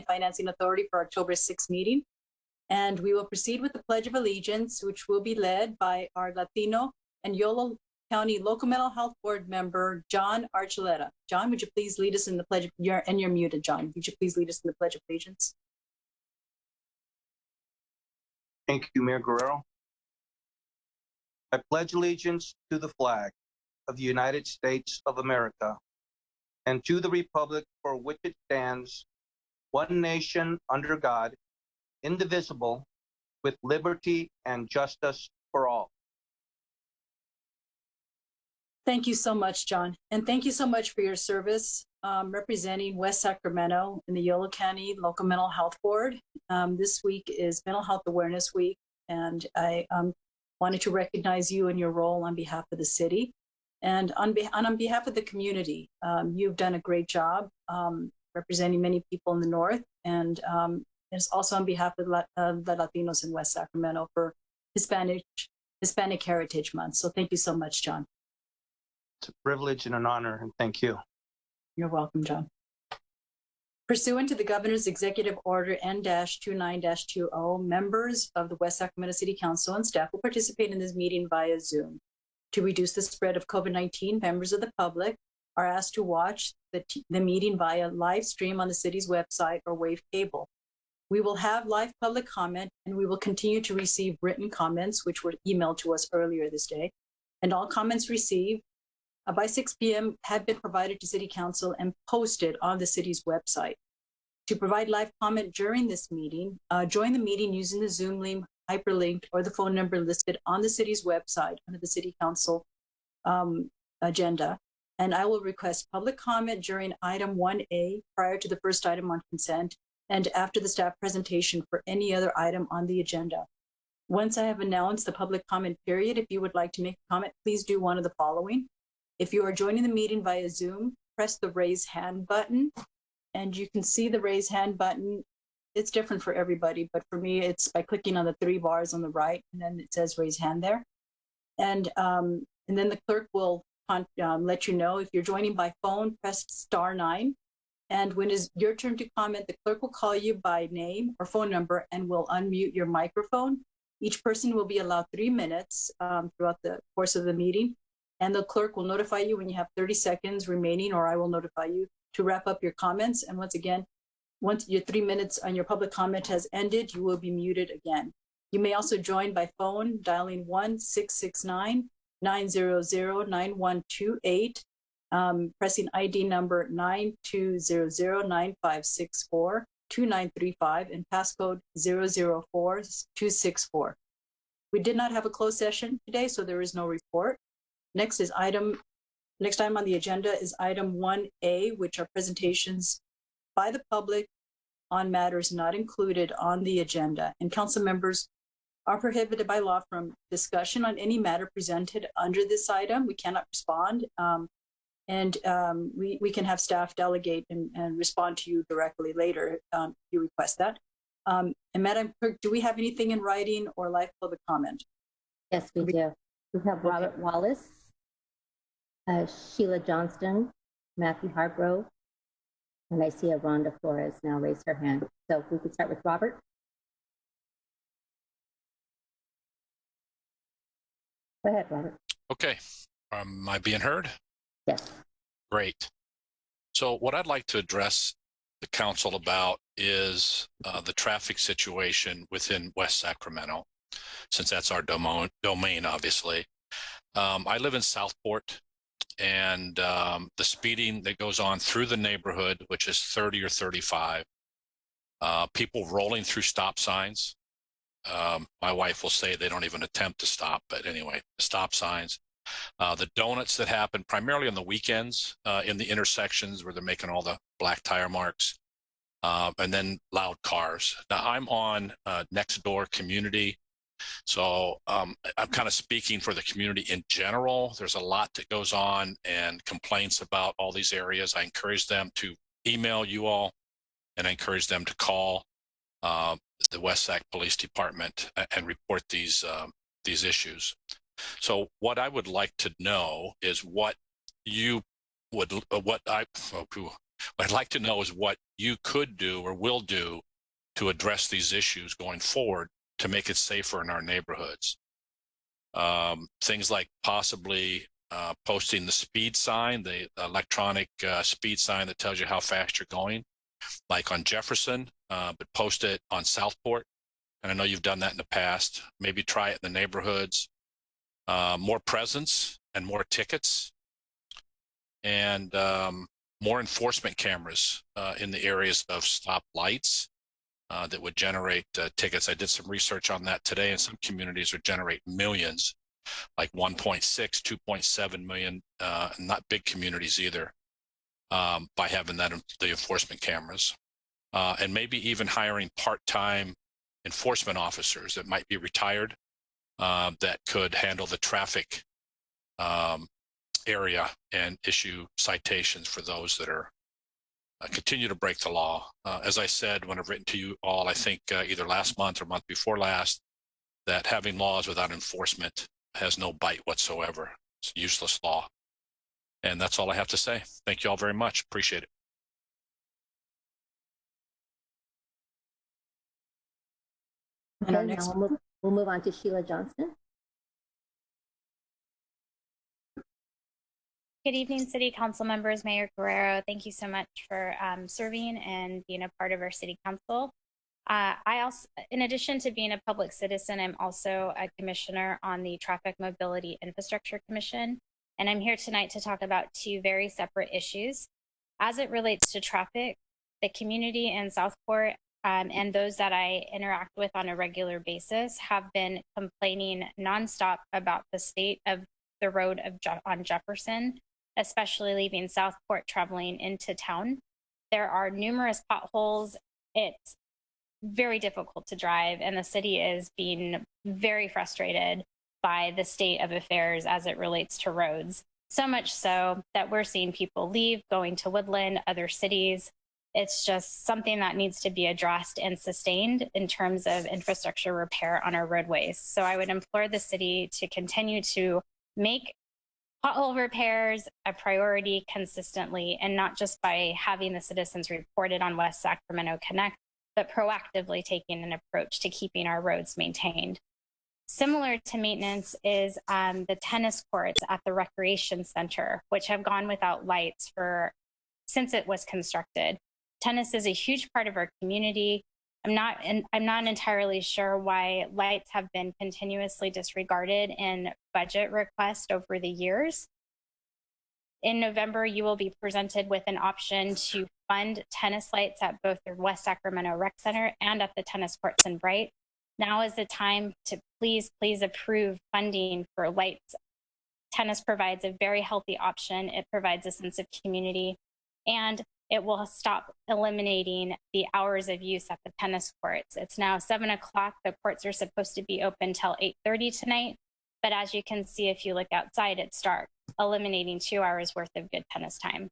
Financing Authority for October 6th meeting. And we will proceed with the Pledge of Allegiance, which will be led by our Latino and Yolo County Local Mental Health Board member, John Archuleta. John, would you please lead us in the Pledge of, you're muted, John. Would you please lead us in the Pledge of Allegiance? Thank you, Mayor Guerrero. I pledge allegiance to the flag of the United States of America and to the republic for which it stands, one nation under God, indivisible, with liberty and justice for all. Thank you so much, John. And thank you so much for your service representing West Sacramento in the Yolo County Local Mental Health Board. This week is Mental Health Awareness Week, and I wanted to recognize you and your role on behalf of the city and on behalf of the community. You've done a great job representing many people in the North, and it's also on behalf of the Latinos in West Sacramento for Hispanic Heritage Month. So thank you so much, John. It's a privilege and an honor, and thank you. You're welcome, John. Pursuant to the Governor's Executive Order N-29-20, members of the West Sacramento City Council and staff will participate in this meeting via Zoom. To reduce the spread of COVID-19, members of the public are asked to watch the meeting via live stream on the city's website or wave cable. We will have live public comment, and we will continue to receive written comments, which were emailed to us earlier this day. And all comments received by 6 p.m. have been provided to City Council and posted on the city's website. To provide live comment during this meeting, join the meeting using the Zoom link, hyperlink, or the phone number listed on the city's website under the City Council agenda. And I will request public comment during item 1A prior to the first item on consent and after the staff presentation for any other item on the agenda. Once I have announced the public comment period, if you would like to make a comment, please do one of the following. If you are joining the meeting via Zoom, press the raise hand button, and you can see the raise hand button. It's different for everybody, but for me, it's by clicking on the 3 bars on the right, and then it says raise hand there. And then the clerk will let you know. If you're joining by phone, press *9. And when it's your turn to comment, the clerk will call you by name or phone number and will unmute your microphone. Each person will be allowed 3 minutes throughout the course of the meeting. And the clerk will notify you when you have 30 seconds remaining, or I will notify you to wrap up your comments. And once again, once your 3 minutes on your public comment has ended, you will be muted again. You may also join by phone, dialing 1-669-900-9128, pressing ID number 920095642935 and passcode 004264. We did not have a closed session today, so there is no report. Next item on the agenda is item 1A, which are presentations by the public on matters not included on the agenda. And council members are prohibited by law from discussion on any matter presented under this item. We cannot respond, and we can have staff delegate and respond to you directly later if you request that. And Madam Clerk, do we have anything in writing or live public comment? Yes, we do. We have Robert Wallace, Sheila Johnston, Matthew Hargrove, and I see a Rhonda Flores now raise her hand. So we could start with Robert. Go ahead, Robert. Okay. Am I being heard? Yes. Great. So what I'd like to address the council about is the traffic situation within West Sacramento, since that's our domain, obviously. I live in Southport, and the speeding that goes on through the neighborhood, which is 30 or 35, people rolling through stop signs. My wife will say they don't even attempt to stop, but anyway, stop signs. The donuts that happen primarily on the weekends in the intersections where they're making all the black tire marks, and then loud cars. Now, I'm on next door community, so I'm kind of speaking for the community in general. There's a lot that goes on and complaints about all these areas. I encourage them to email you all, and I encourage them to call the West Sac Police Department and report these issues. So what I would like to know is what I'd like to know is what you could do or will do to address these issues going forward to make it safer in our neighborhoods. Things like possibly posting the speed sign, the electronic speed sign that tells you how fast you're going, like on Jefferson, but post it on Southport. And I know you've done that in the past. Maybe try it in the neighborhoods. More presence and more tickets, and more enforcement cameras in the areas of stop lights that would generate tickets. I did some research on that today, and some communities would generate millions, like 1.6, 2.7 million, not big communities either, by having that the enforcement cameras. And maybe even hiring part-time enforcement officers that might be retired that could handle the traffic area and issue citations for those that are continue to break the law. As I said, when I've written to you all, I think either last month or month before last, that having laws without enforcement has no bite whatsoever. It's a useless law. And that's all I have to say. Thank you all very much. Appreciate it. And our Okay, next, now we'll move on to Sheila Johnston. Good evening, City Council members, Mayor Guerrero. Thank you so much for serving and being a part of our City Council. I also, in addition to being a public citizen, I'm also a commissioner on the Traffic Mobility Infrastructure Commission, and I'm here tonight to talk about two very separate issues. As it relates to traffic, the community in Southport and those that I interact with on a regular basis have been complaining nonstop about the state of the road on Jefferson, especially leaving Southport traveling into town. There are numerous potholes. It's very difficult to drive, and the city is being very frustrated by the state of affairs as it relates to roads. So much so that we're seeing people leave, going to Woodland, other cities. It's just something that needs to be addressed and sustained in terms of infrastructure repair on our roadways. So I would implore the city to continue to make pothole repairs a priority consistently, and not just by having the citizens reported on West Sacramento Connect, but proactively taking an approach to keeping our roads maintained. Similar to maintenance is the tennis courts at the recreation center, which have gone without lights since it was constructed. Tennis is a huge part of our community. I'm not entirely sure why lights have been continuously disregarded in budget requests over the years. In November, you will be presented with an option to fund tennis lights at both the West Sacramento Rec Center and at the tennis courts in Bright. Now is the time to please approve funding for lights. Tennis provides a very healthy option. It provides a sense of community, and it will stop eliminating the hours of use at the tennis courts. It's now 7 o'clock. The courts are supposed to be open till 8:30 tonight. But as you can see, if you look outside, it's dark, eliminating 2 hours worth of good tennis time.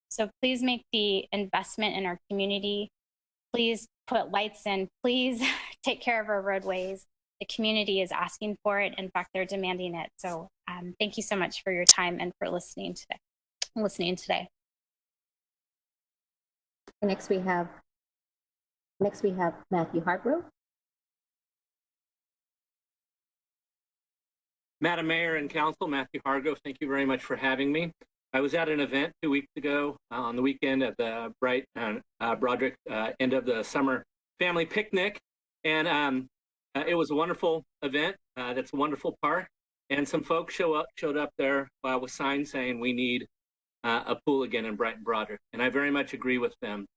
So please make the investment in our community. Please put lights in. Please take care of our roadways. The community is asking for it. In fact, they're demanding it. So thank you so much for your time and for listening today. Next we have Matthew Hargrove. Madam Mayor and Council, Matthew Hargrove, thank you very much for having me. I was at an event 2 weeks ago on the weekend at the Bright Broderick end of the summer family picnic, and it was a wonderful event. That's a wonderful park, and some folks showed up there with signs saying we need a pool again in Bright and Broderick, and I very much agree with them.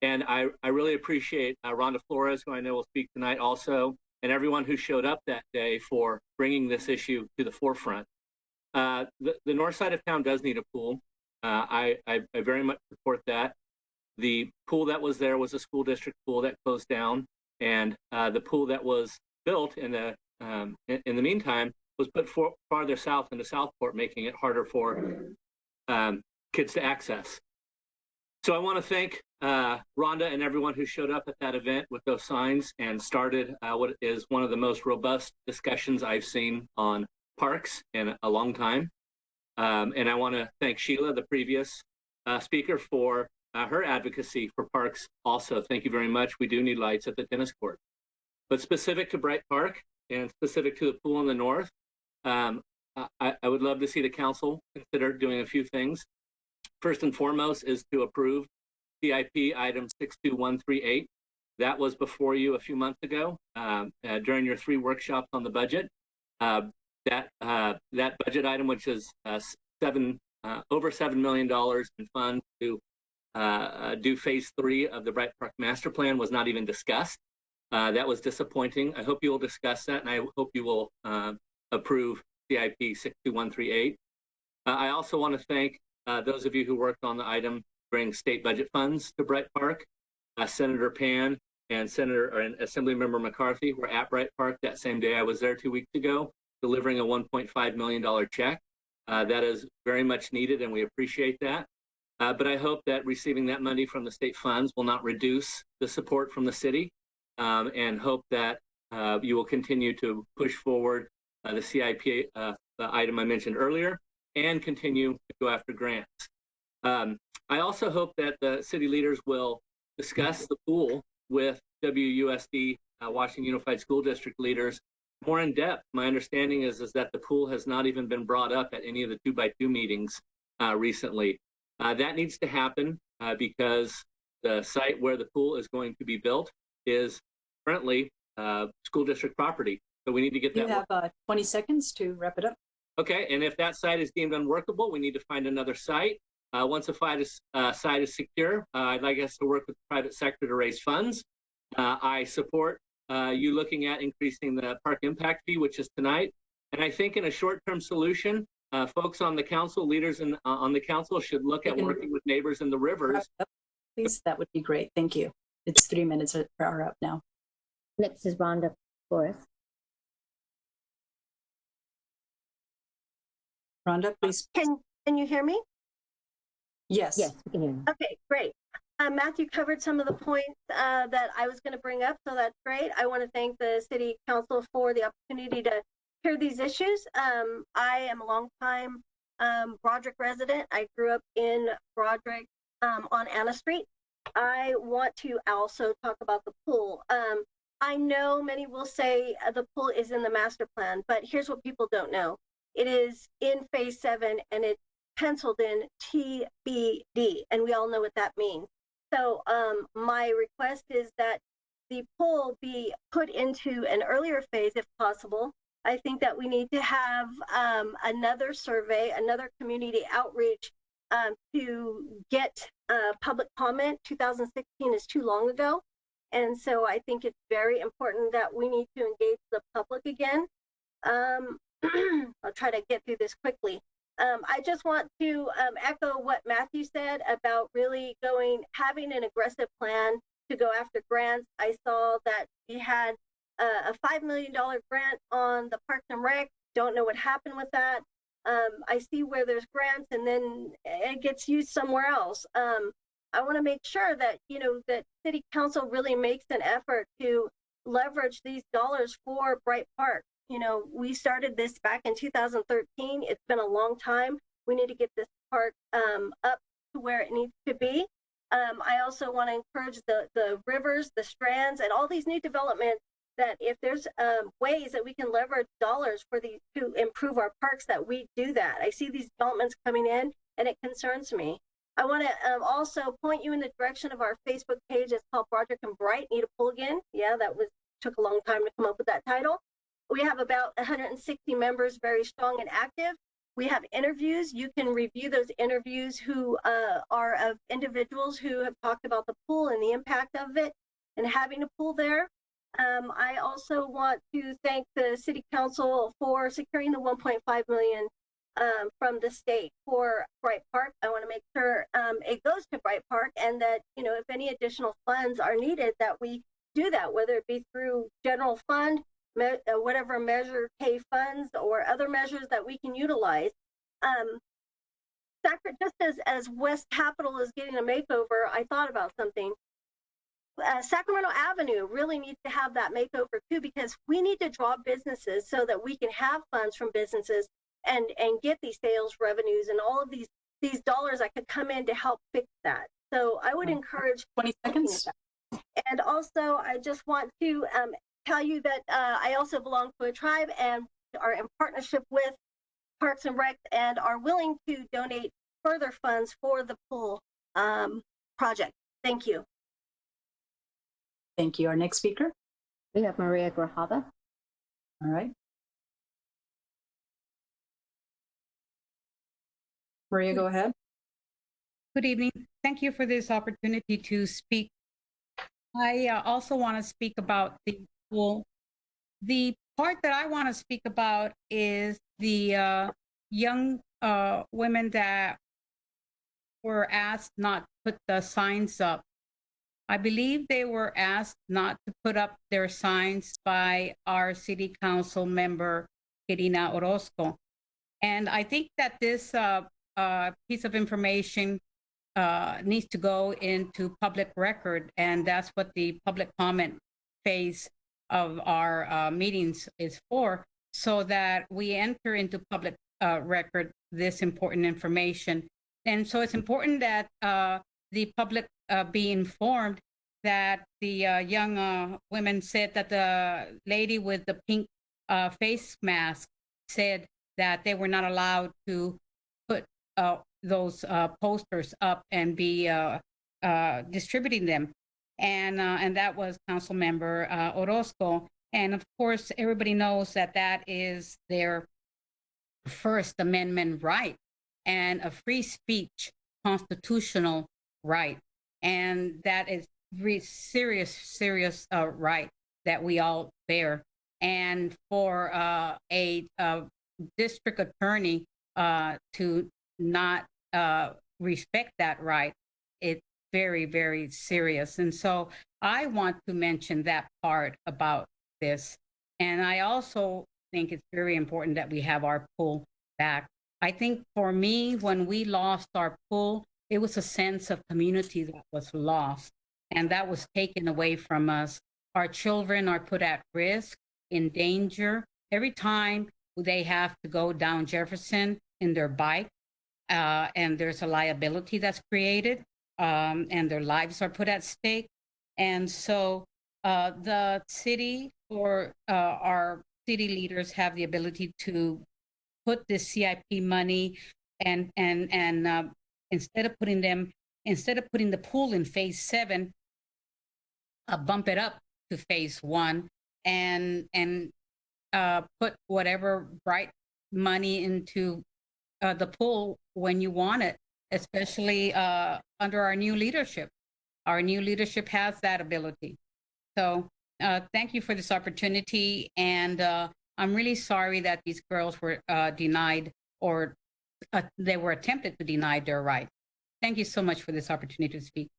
And I really appreciate Rhonda Flores, who I know will speak tonight also, and everyone who showed up that day for bringing this issue to the forefront. The north side of town does need a pool. I very much support that. The pool that was there was a school district pool that closed down, and the pool that was built in the meantime was put farther south into Southport, making it harder for kids to access. So I want to thank Rhonda and everyone who showed up at that event with those signs and started what is one of the most robust discussions I've seen on parks in a long time. And I want to thank Sheila, the previous speaker, for her advocacy for parks also. Thank you very much. We do need lights at the tennis court. But specific to Bright Park and specific to the pool in the north, I would love to see the council consider doing a few things. First and foremost is to approve CIP item 62138. That was before you a few months ago during your 3 workshops on the budget. That budget item, which is over $7 million in funds to do phase 3 of the Bright Park Master Plan, was not even discussed. That was disappointing. I hope you will discuss that, and I hope you will approve CIP 62138. I also want to thank those of you who worked on the item to bring state budget funds to Bright Park. Senator Pan and Assemblymember McCarthy were at Bright Park that same day. I was there 2 weeks ago, delivering a $1.5 million check. That is very much needed, and we appreciate that. But I hope that receiving that money from the state funds will not reduce the support from the city, and hope that you will continue to push forward the CIP the item I mentioned earlier, and continue to go after grants. I also hope that the city leaders will discuss the pool with WUSD, Washington Unified School District leaders, more in depth. My understanding is that the pool has not even been brought up at any of the 2x2 meetings recently. That needs to happen because the site where the pool is going to be built is currently school district property. So we need to get that. You have 20 seconds to wrap it up. Okay, and if that site is deemed unworkable, we need to find another site. Once a site is secure, I'd like us to work with the private sector to raise funds. I support you looking at increasing the park impact fee, which is tonight. And I think in a short-term solution, folks on the council, leaders on the council should look at working with neighbors in the rivers. Please, that would be great. Thank you. It's 3 minutes are up now. Next is Rhonda Flores. Rhonda, please. Can you hear me? Yes. Yes, we can hear you. Okay, great. Matthew covered some of the points that I was going to bring up, so that's great. I want to thank the City Council for the opportunity to hear these issues. I am a longtime Broderick resident. I grew up in Broderick on Anna Street. I want to also talk about the pool. I know many will say the pool is in the master plan, but here's what people don't know. It is in phase 7 and it's penciled in TBD, and we all know what that means. So my request is that the pool be put into an earlier phase if possible. I think that we need to have another survey, another community outreach to get public comment. 2016 is too long ago. And so I think it's very important that we need to engage the public again. I'll try to get through this quickly. I just want to echo what Matthew said about really having an aggressive plan to go after grants. I saw that we had a $5 million grant on the Parks and Rec. Don't know what happened with that. I see where there's grants and then it gets used somewhere else. I want to make sure that, that City Council really makes an effort to leverage these dollars for Bright Park. We started this back in 2013. It's been a long time. We need to get this park up to where it needs to be. I also want to encourage the rivers, the strands, and all these new developments that if there's ways that we can leverage dollars to improve our parks, that we do that. I see these developments coming in and it concerns me. I want to also point you in the direction of our Facebook page. It's called Broderick and Bright Need a Pool Again. Yeah, took a long time to come up with that title. We have about 160 members, very strong and active. We have interviews. You can review those interviews who are of individuals who have talked about the pool and the impact of it and having a pool there. I also want to thank the City Council for securing the $1.5 million from the state for Bright Park. I want to make sure it goes to Bright Park, and that, if any additional funds are needed, that we do that, whether it be through general fund, whatever Measure K funds or other measures that we can utilize. Just as West Capitol is getting a makeover, I thought about something. Sacramento Avenue really needs to have that makeover too, because we need to draw businesses so that we can have funds from businesses and get these sales revenues and all of these dollars that could come in to help fix that. So I would encourage 20 seconds. And also, I just want to tell you that I also belong to a tribe and are in partnership with Parks and Rec and are willing to donate further funds for the pool project. Thank you. Thank you. Our next speaker. We have Maria Grajada. All right. Maria, go ahead. Good evening. Thank you for this opportunity to speak. I also want to speak about the pool. The part that I want to speak about is the young women that were asked not to put the signs up. I believe they were asked not to put up their signs by our city council member, Irina Orozco. And I think that this piece of information needs to go into public record, and that's what the public comment phase of our meetings is for, so that we enter into public record this important information. And so it's important that the public be informed that the young women said that the lady with the pink face mask said that they were not allowed to put those posters up and be distributing them. And that was Council Member Orozco. And of course, everybody knows that that is their First Amendment right and a free speech constitutional right. And that is serious right that we all bear. And for a district attorney to not respect that right, it's very, very serious. And so I want to mention that part about this. And I also think it's very important that we have our pool back. I think for me, when we lost our pool, it was a sense of community that was lost, and that was taken away from us. Our children are put at risk, in danger, every time they have to go down Jefferson in their bike, and there's a liability that's created, and their lives are put at stake. And so the city or our city leaders have the ability to put this CIP money and instead of putting the pool in phase 7, bump it up to phase 1 and put whatever bright money into the pool when you want it, especially under our new leadership. Our new leadership has that ability. So thank you for this opportunity. And I'm really sorry that these girls were denied, or they were attempted to deny their right. Thank you so much for this opportunity to speak.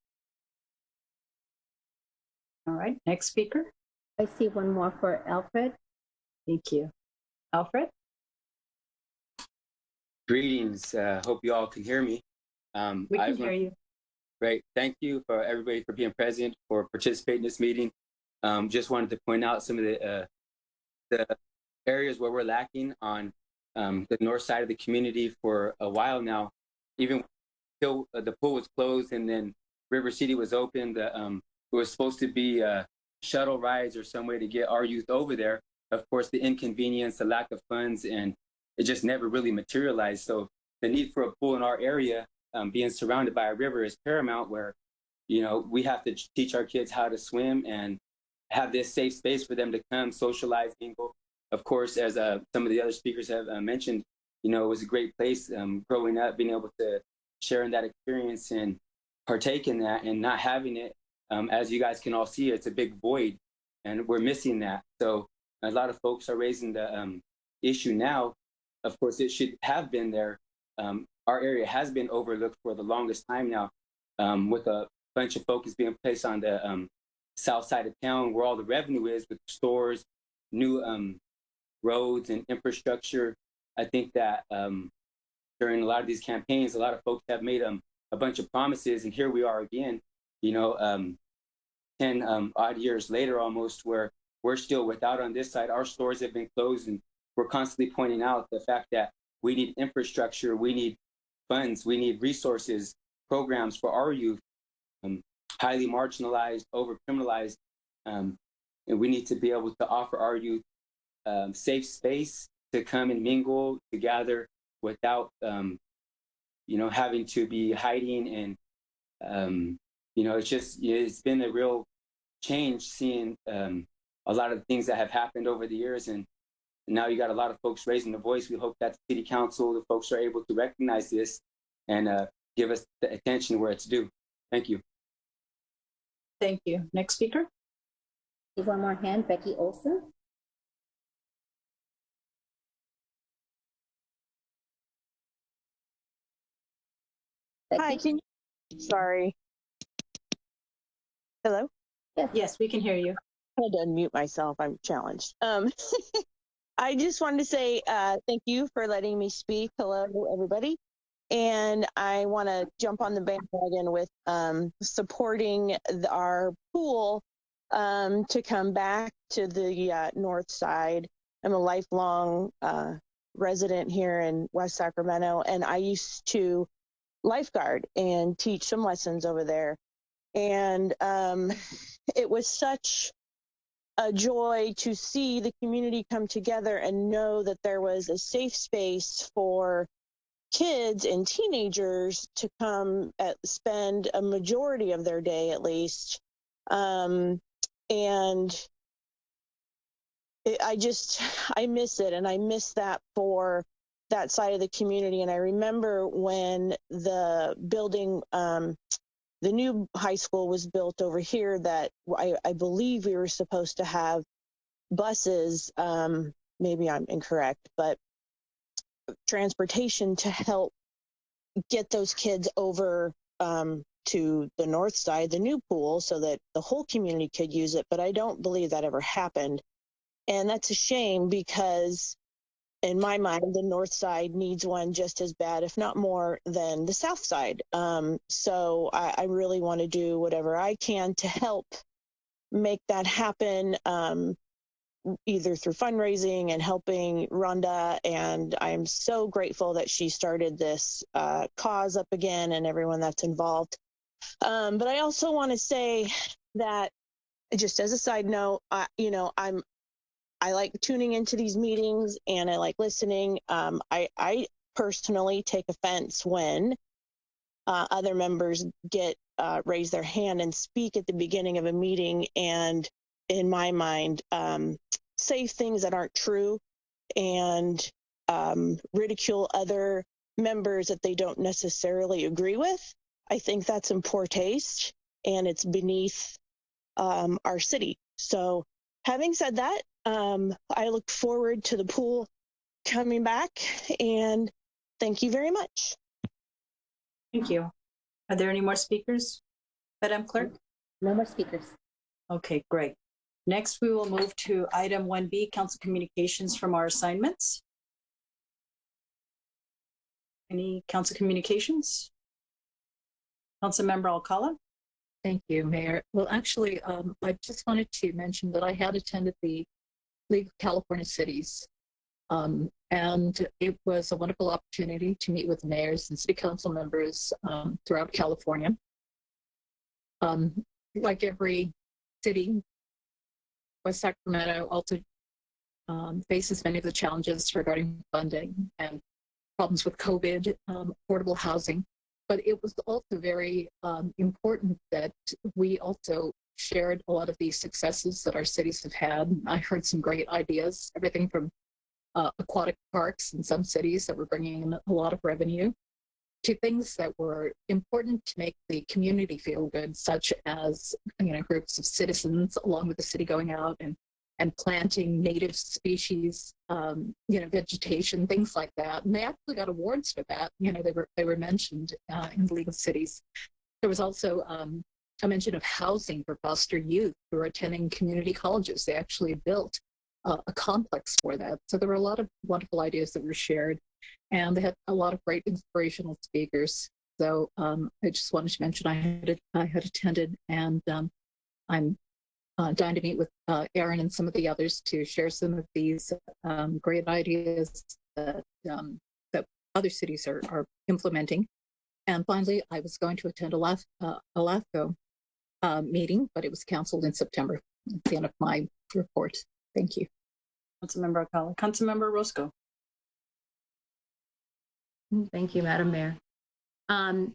All right, next speaker. I see one more for Alfred. Thank you. Alfred? Greetings. Hope you all can hear me. We can hear you. Great. Thank you for everybody for being present, for participating in this meeting. Just wanted to point out some of the areas where we're lacking on the north side of the community for a while now. Even till the pool was closed and then River City was open, it was supposed to be shuttle rides or some way to get our youth over there. Of course, the inconvenience, the lack of funds, and it just never really materialized. So the need for a pool in our area, being surrounded by a river, is paramount, where, you know, we have to teach our kids how to swim and have this safe space for them to come socialize, mingle. Of course, as some of the other speakers have mentioned, you know, it was a great place growing up, being able to share in that experience and partake in that, and not having it. As you guys can all see, it's a big void, and we're missing that. So a lot of folks are raising the issue now. Of course, it should have been there. Our area has been overlooked for the longest time now, with a bunch of focus being placed on the south side of town, where all the revenue is, with stores, new roads and infrastructure. I think that during a lot of these campaigns, a lot of folks have made a bunch of promises, and here we are again, you know, 10 odd years later almost, where we're still without on this side. Our stores have been closed, and we're constantly pointing out the fact that we need infrastructure, we need funds, we need resources, programs for our youth, highly marginalized, over-criminalized. And we need to be able to offer our youth safe space to come and mingle, to gather without, having to be hiding. And, it's been a real change seeing a lot of things that have happened over the years. And now you got a lot of folks raising the voice. We hope that the city council, the folks are able to recognize this and give us the attention where it's due. Thank you. Thank you. Next speaker. One more hand, Becky Olson. Becky? Hi, sorry. Hello? Yes, we can hear you. I had to unmute myself. I'm challenged. I just wanted to say thank you for letting me speak. Hello, everybody. And I want to jump on the bandwagon with supporting our pool to come back to the north side. I'm a lifelong resident here in West Sacramento, and I used to lifeguard and teach some lessons over there. And it was such a joy to see the community come together and know that there was a safe space for kids and teenagers to come spend a majority of their day at least. And I miss it, and I miss that for that side of the community. And I remember when the building, the new high school was built over here, that I believe we were supposed to have buses, maybe I'm incorrect, but transportation to help get those kids over to the north side, the new pool, so that the whole community could use it. But I don't believe that ever happened. And that's a shame, because in my mind, the north side needs one just as bad, if not more, than the south side. So I really want to do whatever I can to help make that happen, either through fundraising and helping Rhonda. And I'm so grateful that she started this cause up again, and everyone that's involved. But I also want to say that, just as a side note, I like tuning into these meetings, and I like listening. I personally take offense when other members raise their hand and speak at the beginning of a meeting, and in my mind, say things that aren't true, and ridicule other members that they don't necessarily agree with. I think that's in poor taste, and it's beneath our city. So having said that, I look forward to the pool coming back, and thank you very much. Thank you. Are there any more speakers, Madam Clerk? No more speakers. Okay, great. Next, we will move to item 1B, council communications from our assignments. Any council communications? Councilmember Alcala? Thank you, Mayor. Well, actually, I just wanted to mention that I had attended the League of California Cities, and it was a wonderful opportunity to meet with mayors and city council members throughout California. Like every city, West Sacramento also faces many of the challenges regarding funding and problems with COVID, affordable housing. But it was also very important that we also shared a lot of the successes that our cities have had. I heard some great ideas, everything from aquatic parks in some cities that were bringing in a lot of revenue, to things that were important to make the community feel good, such as groups of citizens along with the city going out and planting native species, vegetation, things like that. And they actually got awards for that. They were mentioned in the League of Cities. There was also a mention of housing for foster youth who are attending community colleges. They actually built a complex for that. So there were a lot of wonderful ideas that were shared, and they had a lot of great inspirational speakers. So I just wanted to mention I had attended, and I'm dying to meet with Aaron and some of the others to share some of these great ideas that other cities are implementing. And finally, I was going to attend a LAFCO meeting, but it was canceled in September. That's the end of my report. Thank you. Councilmember Alcala. Councilmember Roscoe. Thank you, Madam Mayor. On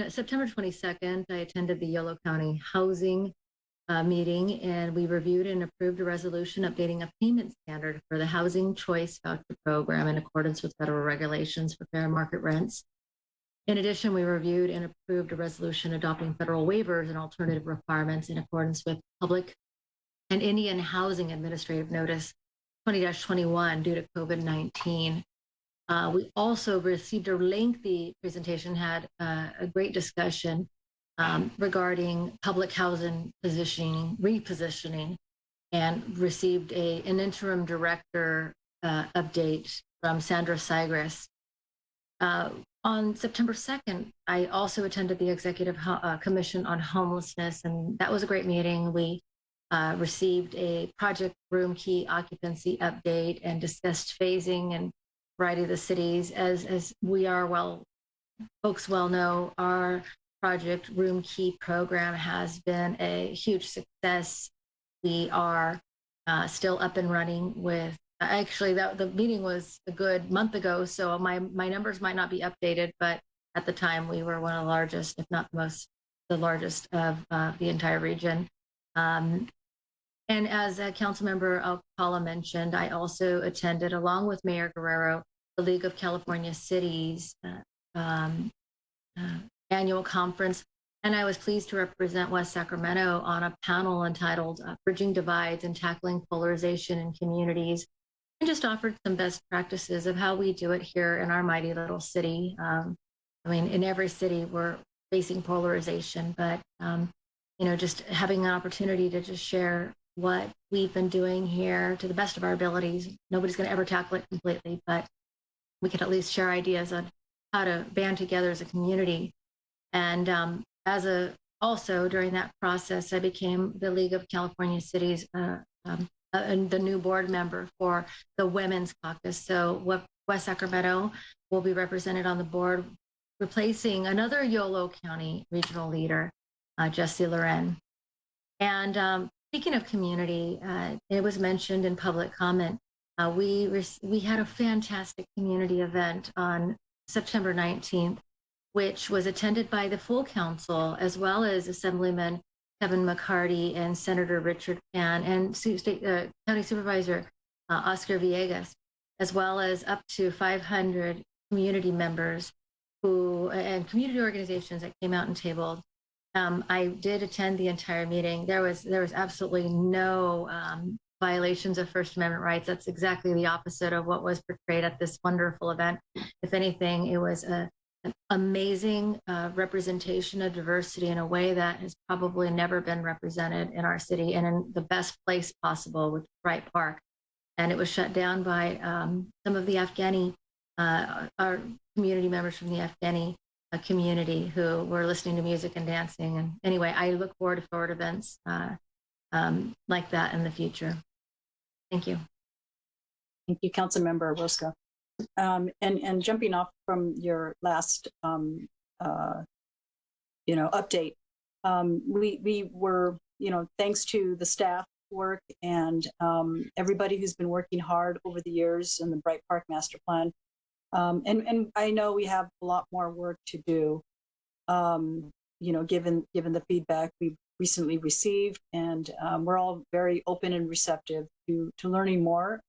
September 22nd, I attended the Yolo County Housing meeting, and we reviewed and approved a resolution updating a payment standard for the Housing Choice Voucher Program in accordance with federal regulations for fair market rents. In addition, we reviewed and approved a resolution adopting federal waivers and alternative requirements in accordance with Public and Indian Housing Administrative Notice 20-21 due to COVID-19. We also received a lengthy presentation, had a great discussion regarding public housing repositioning, and received an interim director update from Sandra Sigris. On September 2nd, I also attended the Executive Commission on Homelessness, and that was a great meeting. We received a project room key occupancy update and discussed phasing and variety of the cities. As we are folks well know, our project room key program has been a huge success. We are still up and running with, actually the meeting was a good month ago, so my numbers might not be updated, but at the time we were one of the largest, if not the largest of the entire region. And as Councilmember Alcala mentioned, I also attended, along with Mayor Guerrero, the League of California Cities annual conference. And I was pleased to represent West Sacramento on a panel entitled Bridging Divides and Tackling Polarization in Communities, and just offered some best practices of how we do it here in our mighty little city. I mean, in every city we're facing polarization, but just having an opportunity to just share what we've been doing here to the best of our abilities. Nobody's going to ever tackle it completely, but we could at least share ideas on how to band together as a community. And also during that process, I became the League of California Cities, and the new board member for the Women's Caucus. So West Sacramento will be represented on the board, replacing another Yolo County regional leader, Jessie Loren. And speaking of community, it was mentioned in public comment. We had a fantastic community event on September 19th, which was attended by the full council, as well as Assemblyman Kevin McCarty and Senator Richard Pan and County Supervisor Oscar Villegas, as well as up to 500 community members and community organizations that came out and tabled. I did attend the entire meeting. There was absolutely no violations of First Amendment rights. That's exactly the opposite of what was portrayed at this wonderful event. If anything, it was an amazing representation of diversity in a way that has probably never been represented in our city, and in the best place possible with Wright Park. And it was shut down by some of the Afghani, our community members from the Afghani community who were listening to music and dancing. And anyway, I look forward to forward events like that in the future. Thank you. Thank you, Councilmember Roscoe. And jumping off from your last update, we were, thanks to the staff work and everybody who's been working hard over the years in the Bright Park Master Plan. And I know we have a lot more work to do, given the feedback we've recently received, and we're all very open and receptive to learning more.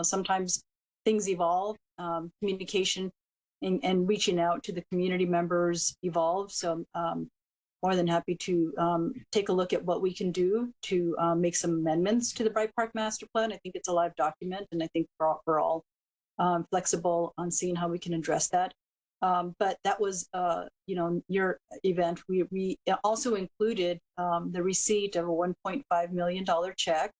Sometimes things evolve, communication and reaching out to the community members evolve. So more than happy to take a look at what we can do to make some amendments to the Bright Park Master Plan. I think it's a live document, and I think we're all flexible on seeing how we can address that. But that was, your event. We also included the receipt of a $1.5 million check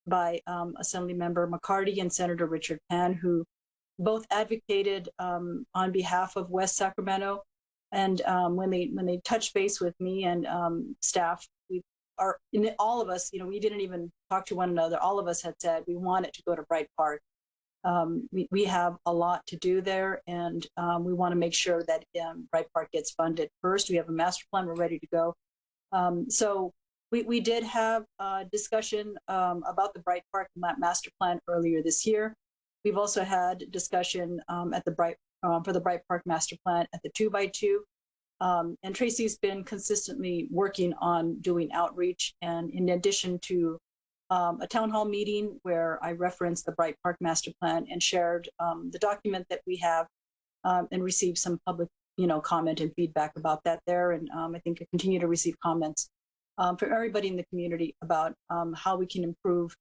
by Assemblymember McCarty and Senator Richard Pan, who both advocated on behalf of West Sacramento. And when they touched base with me and staff, all of us, we didn't even talk to one another. All of us had said we want it to go to Bright Park. We have a lot to do there, and we want to make sure that Bright Park gets funded first. We have a master plan. We're ready to go. So we did have a discussion about the Bright Park Master Plan earlier this year. We've also had discussion at the for the Bright Park Master Plan at the 2x2. And Tracy's been consistently working on doing outreach. And in addition to a town hall meeting where I referenced the Bright Park Master Plan and shared the document that we have and received some public, comment and feedback about that there. And I think I continue to receive comments for everybody in the community about how we can improve,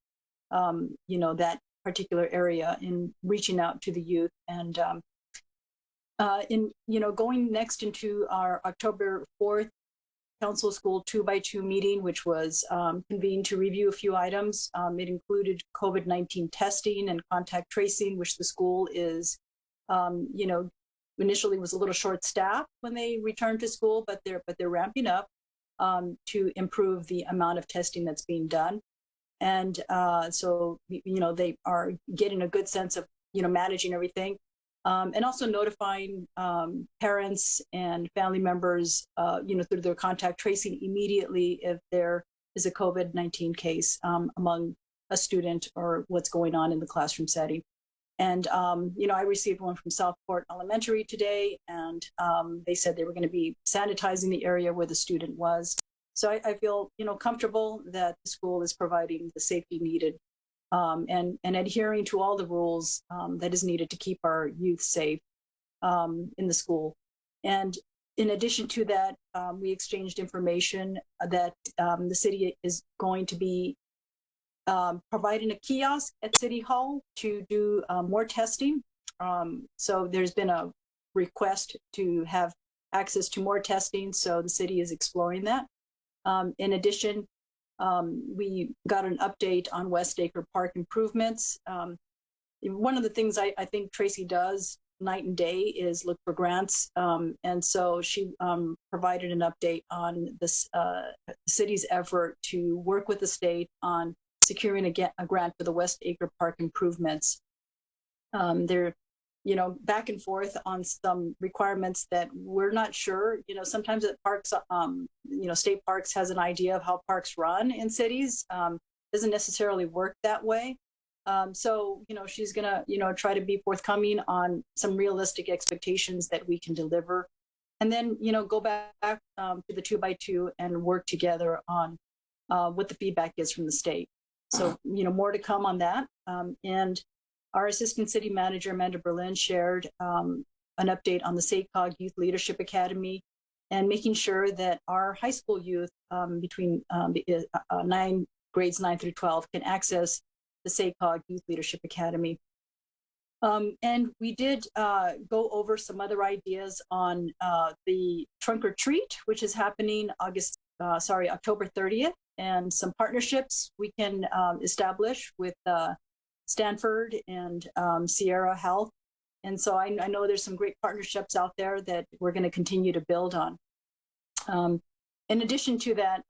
that particular area in reaching out to the youth. And going next into our October 4th Council School 2x2 meeting, which was convened to review a few items. It included COVID-19 testing and contact tracing, which the school is, initially was a little short-staffed when they returned to school, but they're ramping up to improve the amount of testing that's being done. And so, they are getting a good sense of, managing everything. And also notifying parents and family members, through their contact tracing immediately if there is a COVID-19 case among a student or what's going on in the classroom setting. And, I received one from Southport Elementary today, and they said they were going to be sanitizing the area where the student was. So I feel, comfortable that the school is providing the safety needed and adhering to all the rules that is needed to keep our youth safe in the school. And in addition to that, we exchanged information that the city is going to be providing a kiosk at City Hall to do more testing. So there's been a request to have access to more testing, so the city is exploring that. In addition, we got an update on West Acre Park improvements. One of the things I think Tracy does night and day is look for grants. And so she provided an update on this city's effort to work with the state on securing a grant for the West Acre Park improvements. They're, back and forth on some requirements that we're not sure. Sometimes at parks, state parks has an idea of how parks run in cities. Doesn't necessarily work that way. So, she's gonna, try to be forthcoming on some realistic expectations that we can deliver. And then, go back to the 2x2 and work together on what the feedback is from the state. So, more to come on that. And our Assistant City Manager, Amanda Berlin, shared an update on the SACOG Youth Leadership Academy and making sure that our high school youth between grades 9 through 12 can access the SACOG Youth Leadership Academy. And we did go over some other ideas on the trunk or treat, which is happening October 30th, and some partnerships we can establish with Stanford and Sierra Health. And so I know there's some great partnerships out there that we're going to continue to build on. In addition to that,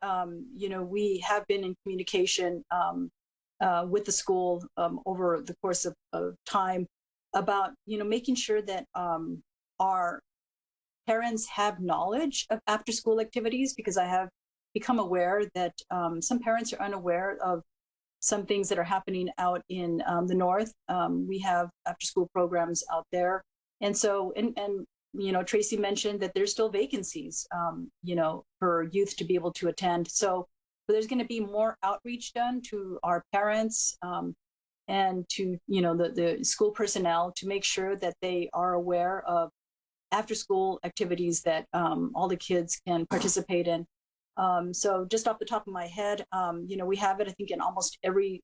we have been in communication with the school over the course of time about, making sure that our parents have knowledge of after school activities, because I have become aware that some parents are unaware of some things that are happening out in the north. We have after school programs out there. And so, and Tracy mentioned that there's still vacancies, for youth to be able to attend. So there's going to be more outreach done to our parents and to, the school personnel to make sure that they are aware of after school activities that all the kids can participate in. So just off the top of my head, we have it, I think, in almost every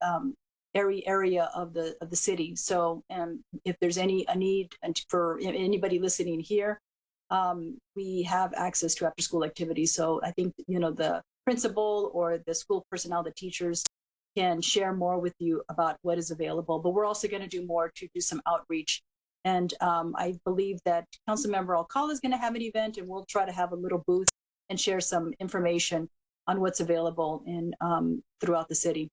area of the city. So if there's a need for anybody listening here, we have access to after school activities. So I think, the principal or the school personnel, the teachers can share more with you about what is available. But we're also going to do more to do some outreach. And I believe that Councilmember Alcala is going to have an event, and we'll try to have a little booth and share some information on what's available in throughout the city.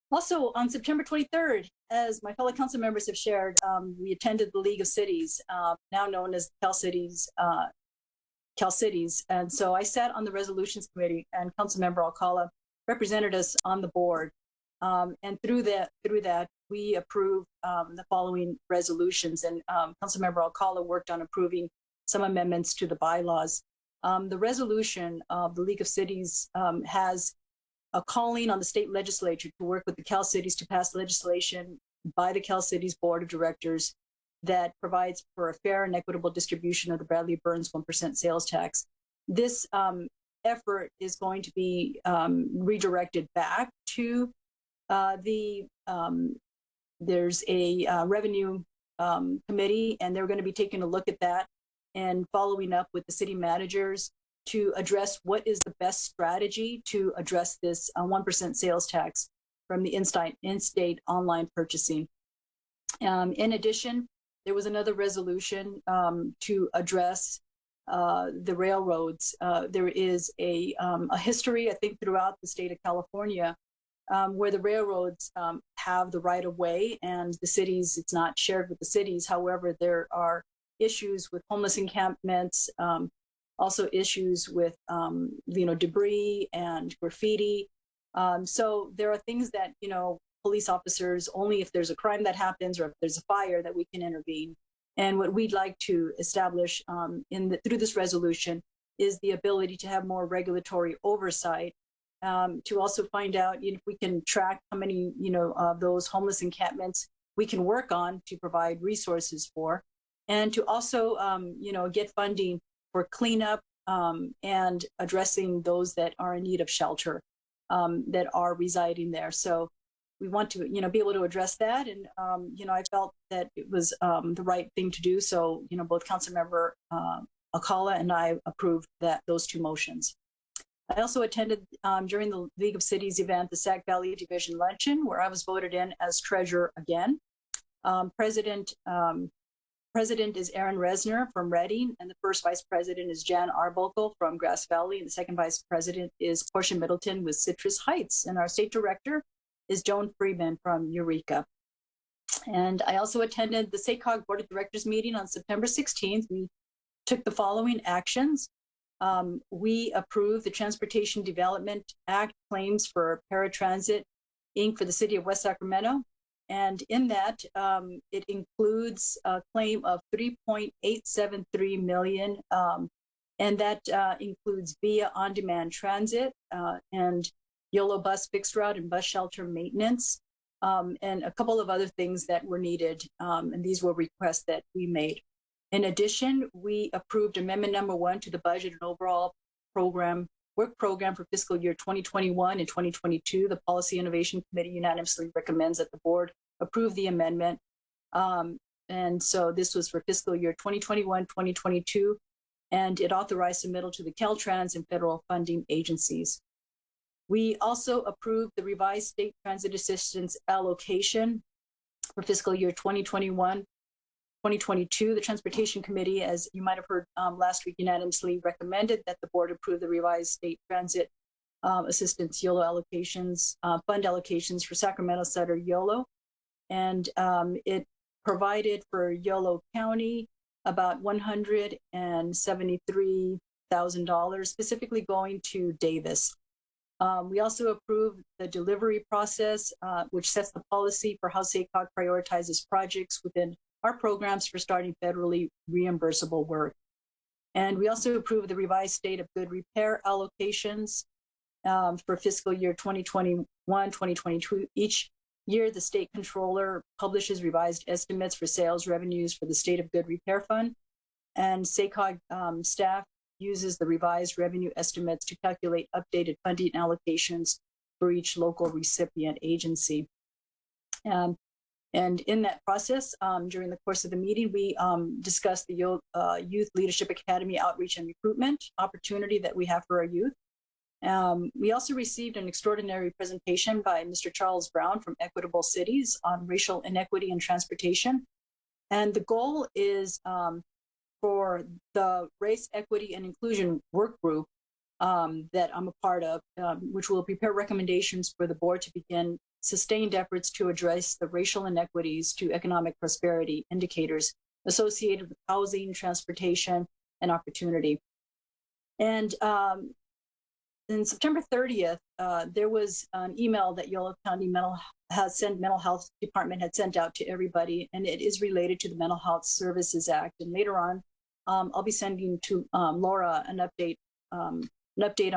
Also, on September 23rd, as my fellow council members have shared, we attended the League of Cities, now known as Cal Cities Cal Cities. And so I sat on the resolutions committee, and Councilmember Alcala represented us on the board. And through that, we approved the following resolutions. And Councilmember Alcala worked on approving some amendments to the bylaws. The resolution of the League of Cities has a calling on the state legislature to work with the Cal Cities to pass legislation by the Cal Cities Board of Directors that provides for a fair and equitable distribution of the Bradley Burns 1% sales tax. This effort is going to be redirected back to there's a revenue committee, and they're going to be taking a look at that and following up with the city managers to address what is the best strategy to address this 1% sales tax from the in-state online purchasing. In addition, there was another resolution to address the railroads. There is a history, I think, throughout the state of California where the railroads have the right of way, and the cities, it's not shared with the cities. However, there are issues with homeless encampments, also issues with debris and graffiti. So there are things that police officers, only if there's a crime that happens or if there's a fire, that we can intervene. And what we'd like to establish through this resolution is the ability to have more regulatory oversight, to also find out if we can track how many of those homeless encampments we can work on to provide resources for, and to also get funding for cleanup and addressing those that are in need of shelter that are residing there. So we want to be able to address that, and I felt that it was the right thing to do. So both Councilmember Alcala and I approved those two motions. I also attended during the League of Cities event the Sac Valley Division Luncheon, where I was voted in as treasurer again. President is Aaron Resner from Reading, and the first vice president is Jan Arbuckle from Grass Valley, and the second vice president is Portia Middleton with Citrus Heights, and our state director is Joan Freeman from Eureka. And I also attended the SACOG Board of Directors meeting on September 16th. We took the following actions. We approved the Transportation Development Act claims for Paratransit, Inc. for the city of West Sacramento. And in that, it includes a claim of $3.873 million. And that includes via on-demand transit and YOLO bus fixed route and bus shelter maintenance, and a couple of other things that were needed. And these were requests that we made. In addition, we approved Amendment Number 1 to the budget and overall work program for fiscal year 2021 and 2022. The Policy Innovation Committee unanimously recommends that the board approve the amendment. And so this was for fiscal year 2021, 2022, and it authorized submittal to the Caltrans and federal funding agencies. We also approved the revised state transit assistance allocation for fiscal year 2021, 2022. The Transportation Committee, as you might have heard last week, unanimously recommended that the board approve the revised state transit assistance YOLO allocations, fund allocations for Sacramento, Sutter, YOLO. And it provided for YOLO County about $173,000, specifically going to Davis. We also approved the delivery process, which sets the policy for how SACOG prioritizes projects within our programs for starting federally reimbursable work. And we also approved the revised state of good repair allocations for fiscal year 2021, 2022. Each year, the state controller publishes revised estimates for sales revenues for the state of good repair fund. And SACOG staff uses the revised revenue estimates to calculate updated funding allocations for each local recipient agency. And in that process, during the course of the meeting, we discussed the Youth Leadership Academy outreach and recruitment opportunity that we have for our youth. We also received an extraordinary presentation by Mr. Charles Brown from Equitable Cities on racial inequity in transportation. And the goal is for the Race, Equity, and Inclusion Work Group that I'm a part of, which will prepare recommendations for the board to begin sustained efforts to address the racial inequities to economic prosperity indicators associated with housing, transportation, and opportunity. And in September 30th, there was an email that Yolo County Mental Health Department had sent out to everybody, and it is related to the Mental Health Services Act. And later on, I'll be sending to Laura an update on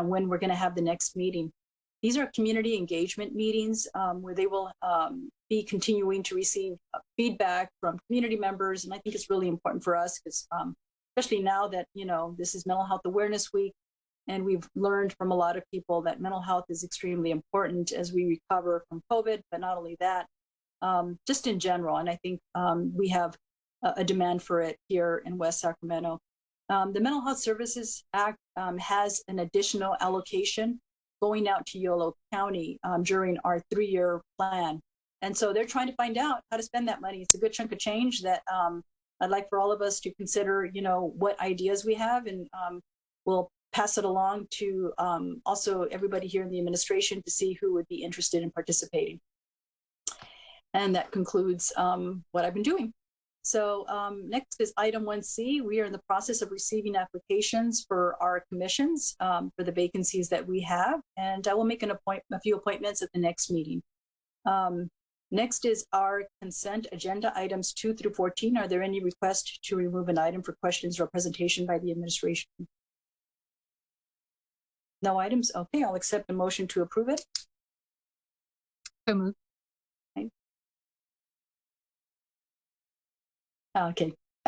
when we're going to have the next meeting. These are community engagement meetings where they will be continuing to receive feedback from community members, and I think it's really important for us because, especially now that this is Mental Health Awareness Week. And we've learned from a lot of people that mental health is extremely important as we recover from COVID, but not only that, just in general. And I think we have a demand for it here in West Sacramento. The Mental Health Services Act has an additional allocation going out to Yolo County during our 3-year plan. And so they're trying to find out how to spend that money. It's a good chunk of change that I'd like for all of us to consider, what ideas we have, and we'll pass it along to also everybody here in the administration to see who would be interested in participating. And that concludes what I've been doing. So next is item 1C. We are in the process of receiving applications for our commissions for the vacancies that we have, and I will make a few appointments at the next meeting. Next is our consent agenda, items 2 through 14. Are there any requests to remove an item for questions or presentation by the administration? No items? Okay, I'll accept a motion to approve it. So moved.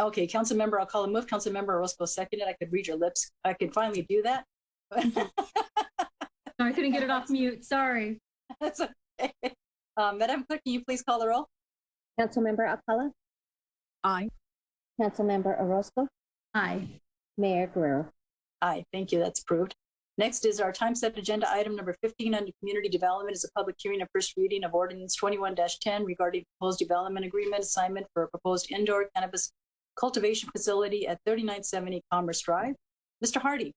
Okay, council member, I'll call a move. Council member Orozco seconded. I could read your lips. I could finally do that. I couldn't get it off mute. Sorry. That's okay. Madam Clerk, can you please call the roll? Councilmember Alcala, Aye. Councilmember Orozco, Aye. Mayor Guerrero. Aye, thank you. That's approved. Next is our time set agenda item number 15 under community development is a public hearing of first reading of ordinance 21-10 regarding proposed development agreement assignment for a proposed indoor cannabis cultivation facility at 3970 Commerce Drive. Mr. Hardy.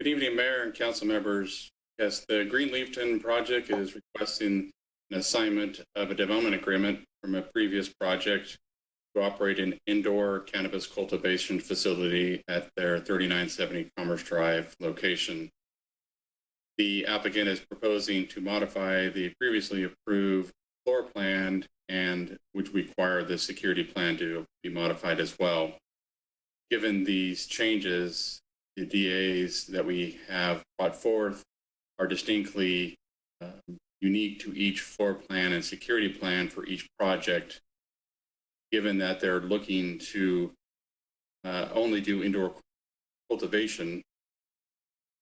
Good evening, Mayor and council members. Yes, the Greenleafton project is requesting an assignment of a development agreement from a previous project to operate an indoor cannabis cultivation facility at their 3970 Commerce Drive location. The applicant is proposing to modify the previously approved floor plan, and which require the security plan to be modified as well. Given these changes, the DAs that we have brought forth are distinctly unique to each floor plan and security plan for each project, given that they're looking to only do indoor cultivation.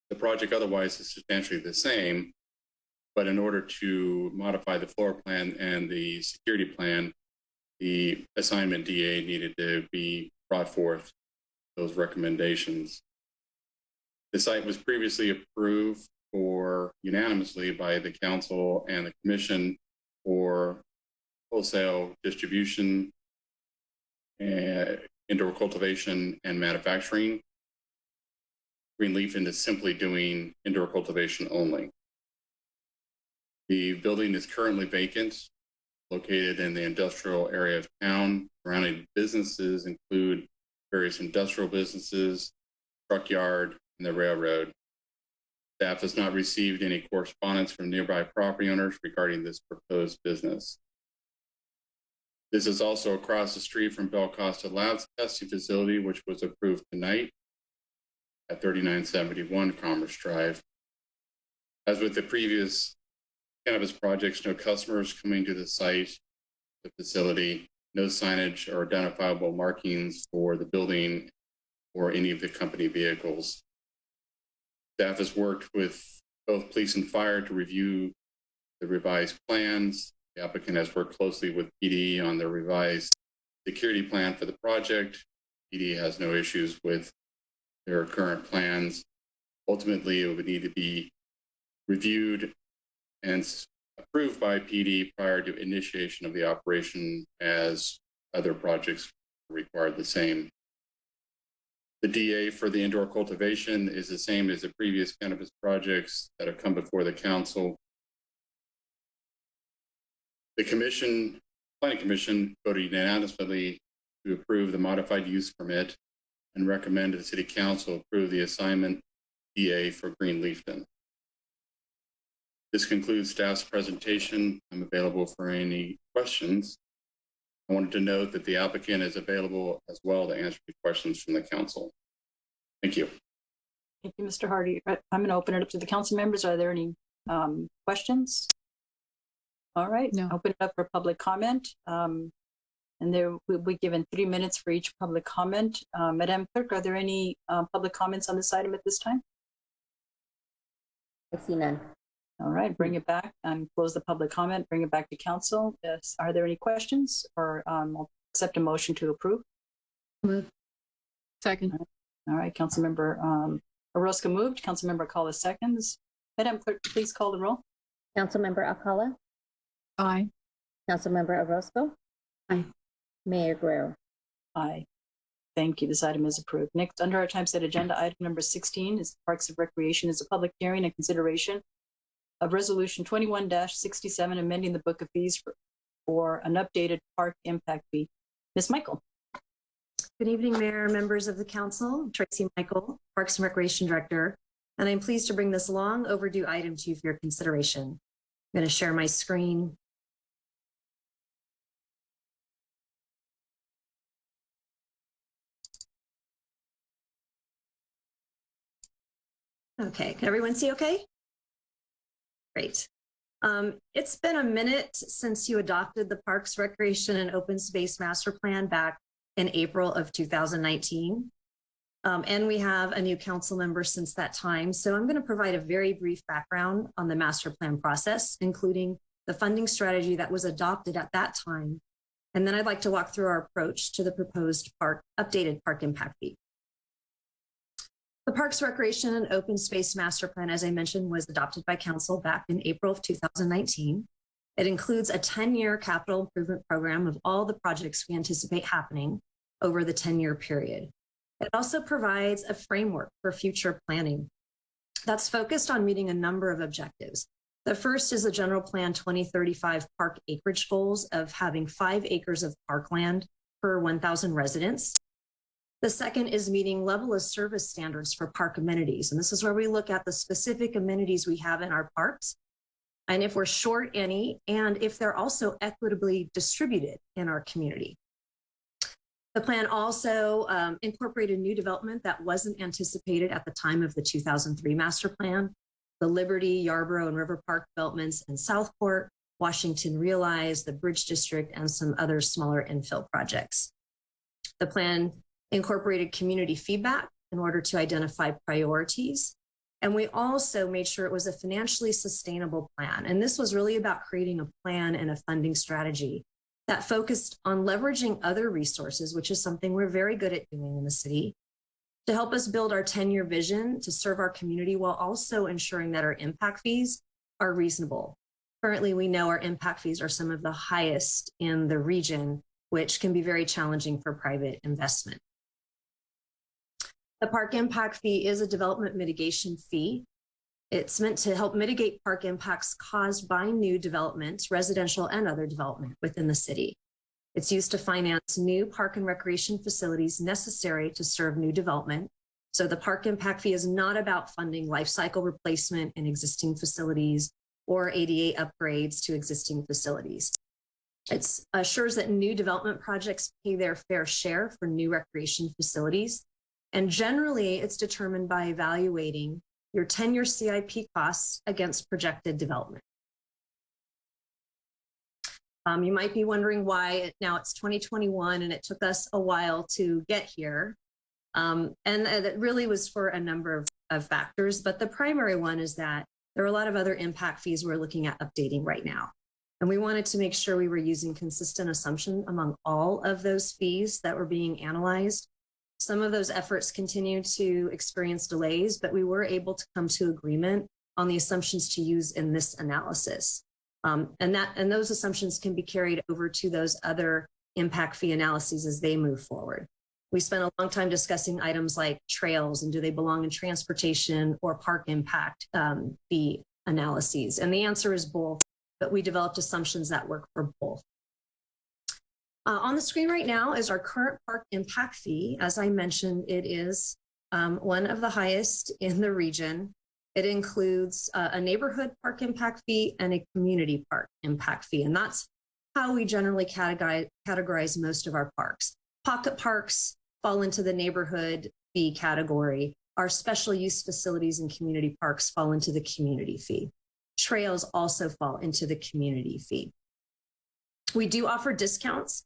The project otherwise is substantially the same, but in order to modify the floor plan and the security plan, the assignment DA needed to be brought forth those recommendations. The site was previously approved unanimously by the council and the commission for wholesale distribution, indoor cultivation, and manufacturing. Greenleafton is simply doing indoor cultivation only. The building is currently vacant, located in the industrial area of town. Surrounding businesses include various industrial businesses, truck yard, and the railroad. Staff has not received any correspondence from nearby property owners regarding this proposed business. This is also across the street from Bell Costa Labs testing facility, which was approved tonight at 3971 Commerce Drive. As with the previous cannabis projects, no customers coming to the site, the facility, no signage or identifiable markings for the building or any of the company vehicles. Staff has worked with both police and fire to review the revised plans. The applicant has worked closely with PD on the revised security plan for the project. PD has no issues with their current plans. Ultimately, it would need to be reviewed and approved by PD prior to initiation of the operation, as other projects require the same. The DA for the indoor cultivation is the same as the previous cannabis projects that have come before the council. The planning commission voted unanimously to approve the modified use permit and recommend to the City Council approve the assignment EA for Greenleafton. This concludes staff's presentation. I'm available for any questions. I wanted to note that the applicant is available as well to answer the questions from the council. Thank you. Thank you, Mr. Hardy. I'm going to open it up to the council members. Are there any questions? All right, No. Open it up for public comment. And there will be given 3 minutes for each public comment. Madam Clerk, are there any public comments on this item at this time? I see none. All right, bring it back and close the public comment, bring it back to council. Yes. Are there any questions, or I'll accept a motion to approve? Move. Second. All right, Councilmember Orozco moved, Councilmember Alcala seconds. Madam Clerk, please call the roll. Councilmember Alcala, Aye. Councilmember Orozco. Aye. Mayor Guerrero. Aye. Thank you. This item is approved. Next, under our typeset agenda, item number 16 is Parks and Recreation is a public hearing and consideration of Resolution 21-67, amending the book of fees for an updated park impact fee. Ms. Michael. Good evening, Mayor, members of the council. Tracy Michael, Parks and Recreation Director, and I'm pleased to bring this long overdue item to you for your consideration. I'm going to share my screen. Okay, can everyone see okay? Great. It's been a minute since you adopted the Parks, Recreation, and Open Space Master Plan back in April of 2019. And we have a new council member since that time. So I'm going to provide a very brief background on the master plan process, including the funding strategy that was adopted at that time. And then I'd like to walk through our approach to the proposed updated park impact fee. The Parks, Recreation, and Open Space Master Plan, as I mentioned, was adopted by council back in April of 2019. It includes a 10-year capital improvement program of all the projects we anticipate happening over the 10-year period. It also provides a framework for future planning that's focused on meeting a number of objectives. The first is the General Plan 2035 park acreage goals of having 5 acres of parkland per 1,000 residents. The second is meeting level of service standards for park amenities. And this is where we look at the specific amenities we have in our parks, and if we're short any, and if they're also equitably distributed in our community. The plan also incorporated new development that wasn't anticipated at the time of the 2003 master plan. The Liberty, Yarborough, and River Park developments in Southport, Washington Realized, the Bridge District, and some other smaller infill projects. The plan incorporated community feedback in order to identify priorities. And we also made sure it was a financially sustainable plan. And this was really about creating a plan and a funding strategy that focused on leveraging other resources, which is something we're very good at doing in the city, to help us build our 10-year vision to serve our community while also ensuring that our impact fees are reasonable. Currently, we know our impact fees are some of the highest in the region, which can be very challenging for private investment. The park impact fee is a development mitigation fee. It's meant to help mitigate park impacts caused by new developments, residential and other development within the city. It's used to finance new park and recreation facilities necessary to serve new development. So the park impact fee is not about funding life cycle replacement in existing facilities or ADA upgrades to existing facilities. It assures that new development projects pay their fair share for new recreation facilities. And generally, it's determined by evaluating your 10-year CIP costs against projected development. You might be wondering why now it's 2021 and it took us a while to get here. And it really was for a number of factors, but the primary one is that there are a lot of other impact fees we're looking at updating right now. And we wanted to make sure we were using consistent assumption among all of those fees that were being analyzed. Some of those efforts continue to experience delays, but we were able to come to agreement on the assumptions to use in this analysis. And those assumptions can be carried over to those other impact fee analyses as they move forward. We spent a long time discussing items like trails and do they belong in transportation or park impact fee analyses. And the answer is both, but we developed assumptions that work for both. On the screen right now is our current park impact fee. As I mentioned, it is one of the highest in the region. It includes a neighborhood park impact fee and a community park impact fee. And that's how we generally categorize most of our parks. Pocket parks fall into the neighborhood fee category. Our special use facilities and community parks fall into the community fee. Trails also fall into the community fee. We do offer discounts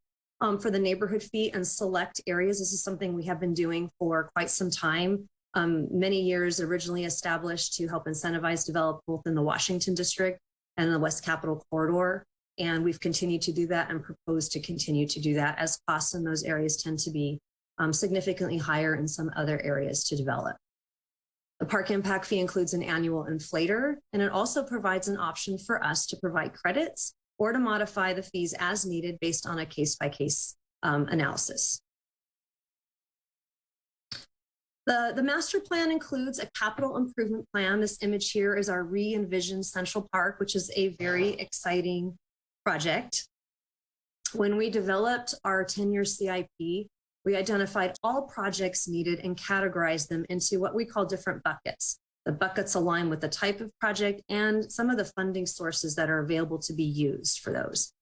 for the neighborhood fee and select areas. This is something we have been doing for quite some time. Many years, originally established to help incentivize development both in the Washington district and the West Capitol corridor. And we've continued to do that and propose to continue to do that as costs in those areas tend to be significantly higher in some other areas to develop. The park impact fee includes an annual inflator, and it also provides an option for us to provide credits or to modify the fees as needed based on a case-by-case analysis. The master plan includes a capital improvement plan. This image here is our re-envisioned Central Park, which is a very exciting project. When we developed our 10-year CIP, we identified all projects needed and categorized them into what we call different buckets. The buckets align with the type of project and some of the funding sources that are available to be used for those.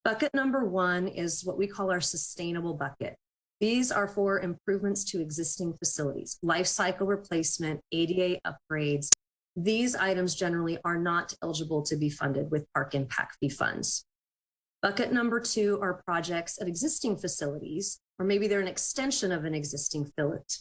Bucket number 1 is what we call our sustainable bucket. These are for improvements to existing facilities, life cycle replacement, ADA upgrades. These items generally are not eligible to be funded with park impact fee funds. Bucket number 2 are projects at existing facilities, or maybe they're an extension of an existing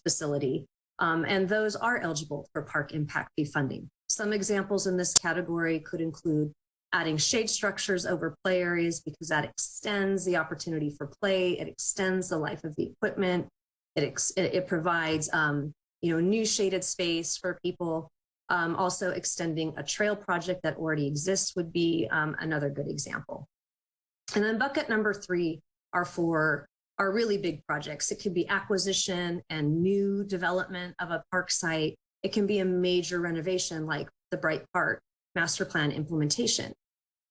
facility, and those are eligible for park impact fee funding. Some examples in this category could include adding shade structures over play areas because that extends the opportunity for play. It extends the life of the equipment. It provides new shaded space for people. Also extending a trail project that already exists would be another good example. And then bucket number 3 are for our really big projects. It could be acquisition and new development of a park site. It can be a major renovation like the Bright Park Master Plan implementation.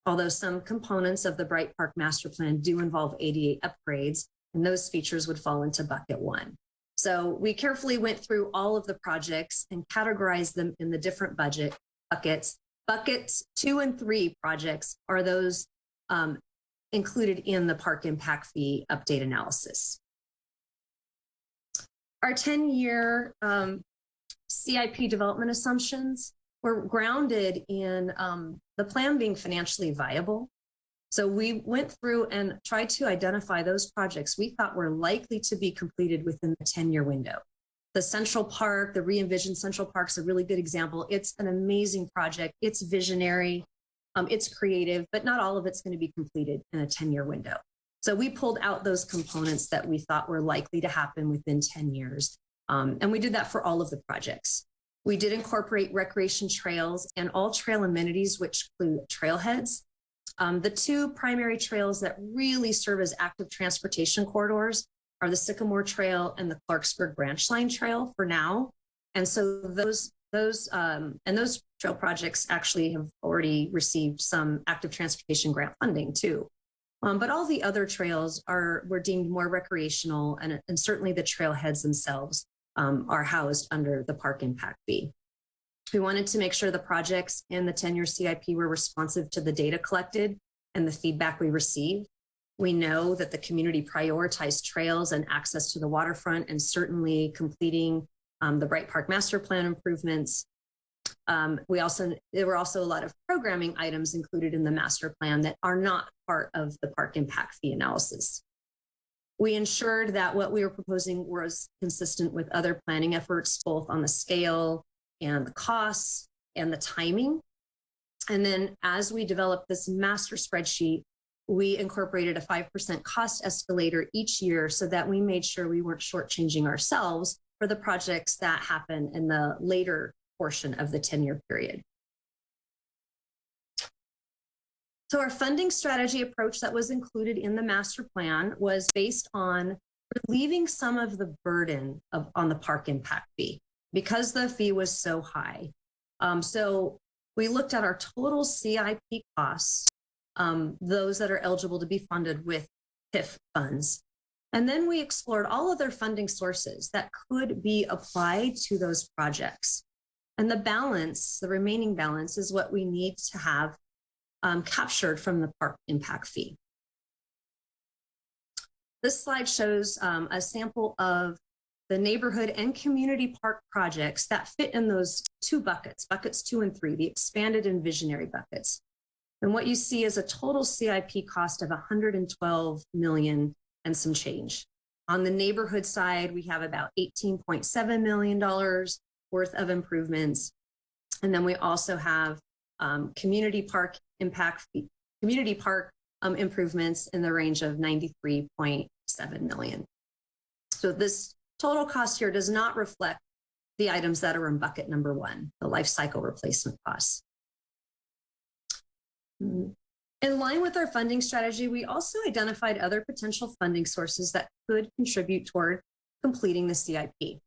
Although some components of the Bright Park Master Plan do involve ADA upgrades, and those features would fall into bucket 1. So we carefully went through all of the projects and categorized them in the different buckets. Buckets 2 and 3 projects are those included in the park impact fee update analysis. Our 10-year CIP development assumptions were grounded in the plan being financially viable. So we went through and tried to identify those projects we thought were likely to be completed within the 10-year window. The Central Park, the re-envisioned Central Park is a really good example. It's an amazing project. It's visionary, it's creative, but not all of it's going to be completed in a 10-year window. So we pulled out those components that we thought were likely to happen within 10 years. And we did that for all of the projects. We did incorporate recreation trails and all trail amenities, which include trailheads. The 2 primary trails that really serve as active transportation corridors are the Sycamore Trail and the Clarksburg Branch Line Trail for now. And so those trail projects actually have already received some active transportation grant funding too. But all the other trails were deemed more recreational, and certainly the trailheads themselves are housed under the park impact fee. We wanted to make sure the projects in the 10-year CIP were responsive to the data collected and the feedback we received. We know that the community prioritized trails and access to the waterfront, and certainly completing the Bright Park Master Plan improvements. There were also a lot of programming items included in the master plan that are not part of the park impact fee analysis. We ensured that what we were proposing was consistent with other planning efforts, both on the scale and the costs and the timing. And then as we developed this master spreadsheet, we incorporated a 5% cost escalator each year so that we made sure we weren't shortchanging ourselves for the projects that happen in the later portion of the 10-year period. So our funding strategy approach that was included in the master plan was based on relieving some of the burden on the park impact fee because the fee was so high. So we looked at our total CIP costs, those that are eligible to be funded with PIF funds. And then we explored all other funding sources that could be applied to those projects. And the balance, the remaining balance, is what we need to have captured from the park impact fee. This slide shows a sample of the neighborhood and community park projects that fit in those two buckets, buckets 2 and 3, the expanded and visionary buckets. And what you see is a total CIP cost of $112 million and some change. On the neighborhood side, we have about $18.7 million worth of improvements. And then we also have community park improvements in the range of $93.7 million. So this total cost here does not reflect the items that are in bucket number 1, the life cycle replacement costs. In line with our funding strategy, we also identified other potential funding sources that could contribute toward completing the CIP.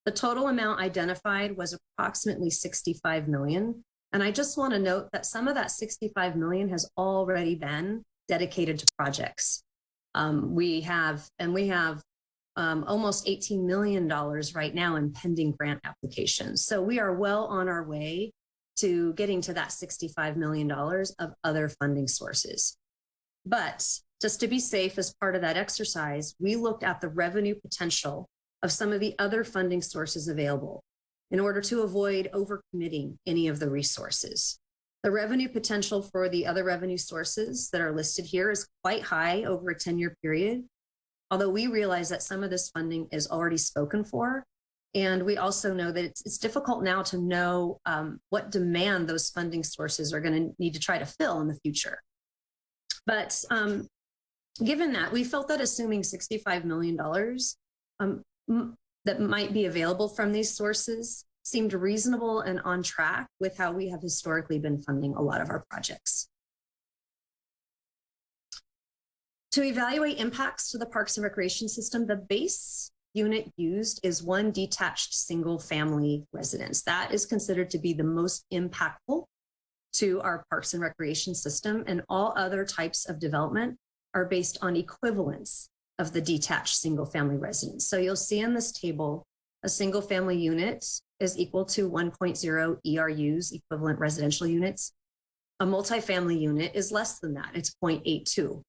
The total amount identified was approximately $65 million. And I just want to note that some of that $65 million has already been dedicated to projects. We have almost $18 million right now in pending grant applications. So we are well on our way to getting to that $65 million of other funding sources. But just to be safe, as part of that exercise, we looked at the revenue potential of some of the other funding sources available in order to avoid overcommitting any of the resources. The revenue potential for the other revenue sources that are listed here is quite high over a 10-year period, although we realize that some of this funding is already spoken for. And we also know that it's difficult now to know what demand those funding sources are going to need to try to fill in the future. But given that, we felt that assuming $65 million that might be available from these sources seemed reasonable and on track with how we have historically been funding a lot of our projects. To evaluate impacts to the Parks and Recreation system, the base unit used is one detached single family residence. That is considered to be the most impactful to our Parks and Recreation system, and all other types of development are based on equivalence of the detached single family residence. So you'll see in this table, a single family unit is equal to 1.0 ERUs, equivalent residential units. A multifamily unit is less than that, it's 0.82.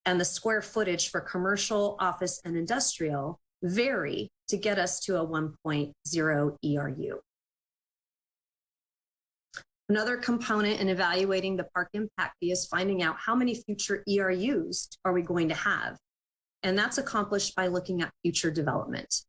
And the square footage for commercial, office, and industrial vary to get us to a 1.0 ERU. Another component in evaluating the park impact fee is finding out how many future ERUs are we going to have. And that's accomplished by looking at future development.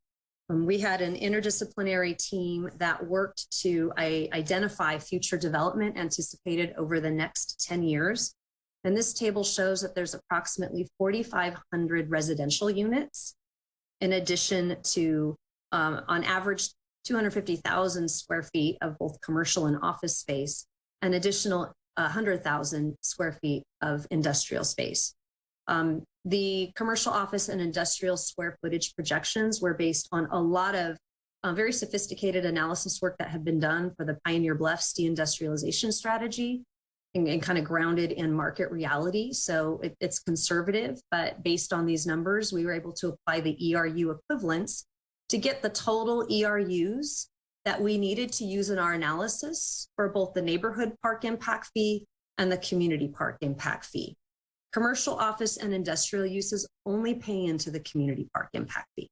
We had an interdisciplinary team that worked to identify future development anticipated over the next 10 years. And this table shows that there's approximately 4,500 residential units, in addition to, on average, 250,000 square feet of both commercial and office space, an additional 100,000 square feet of industrial space. The commercial, office, and industrial square footage projections were based on a lot of very sophisticated analysis work that had been done for the Pioneer Bluffs deindustrialization strategy and kind of grounded in market reality. So it's conservative, but based on these numbers, we were able to apply the ERU equivalents to get the total ERUs that we needed to use in our analysis for both the neighborhood park impact fee and the community park impact fee. Commercial, office, and industrial uses only pay into the community park impact fee.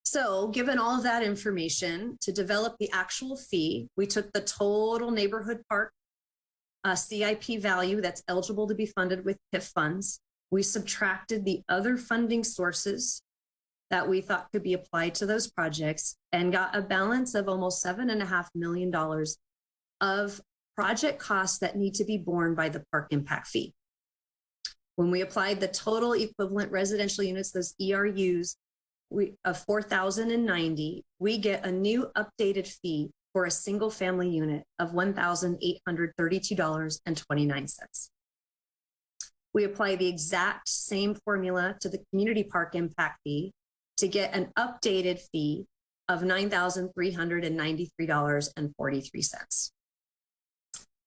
So given all of that information, to develop the actual fee, we took the total neighborhood park CIP value that's eligible to be funded with PIF funds. We subtracted the other funding sources that we thought could be applied to those projects and got a balance of almost $7.5 million of project costs that need to be borne by the park impact fee. When we applied the total equivalent residential units, those ERUs, of 4,090, we get a new updated fee for a single family unit of $1,832.29. We apply the exact same formula to the community park impact fee to get an updated fee of $9,393.43.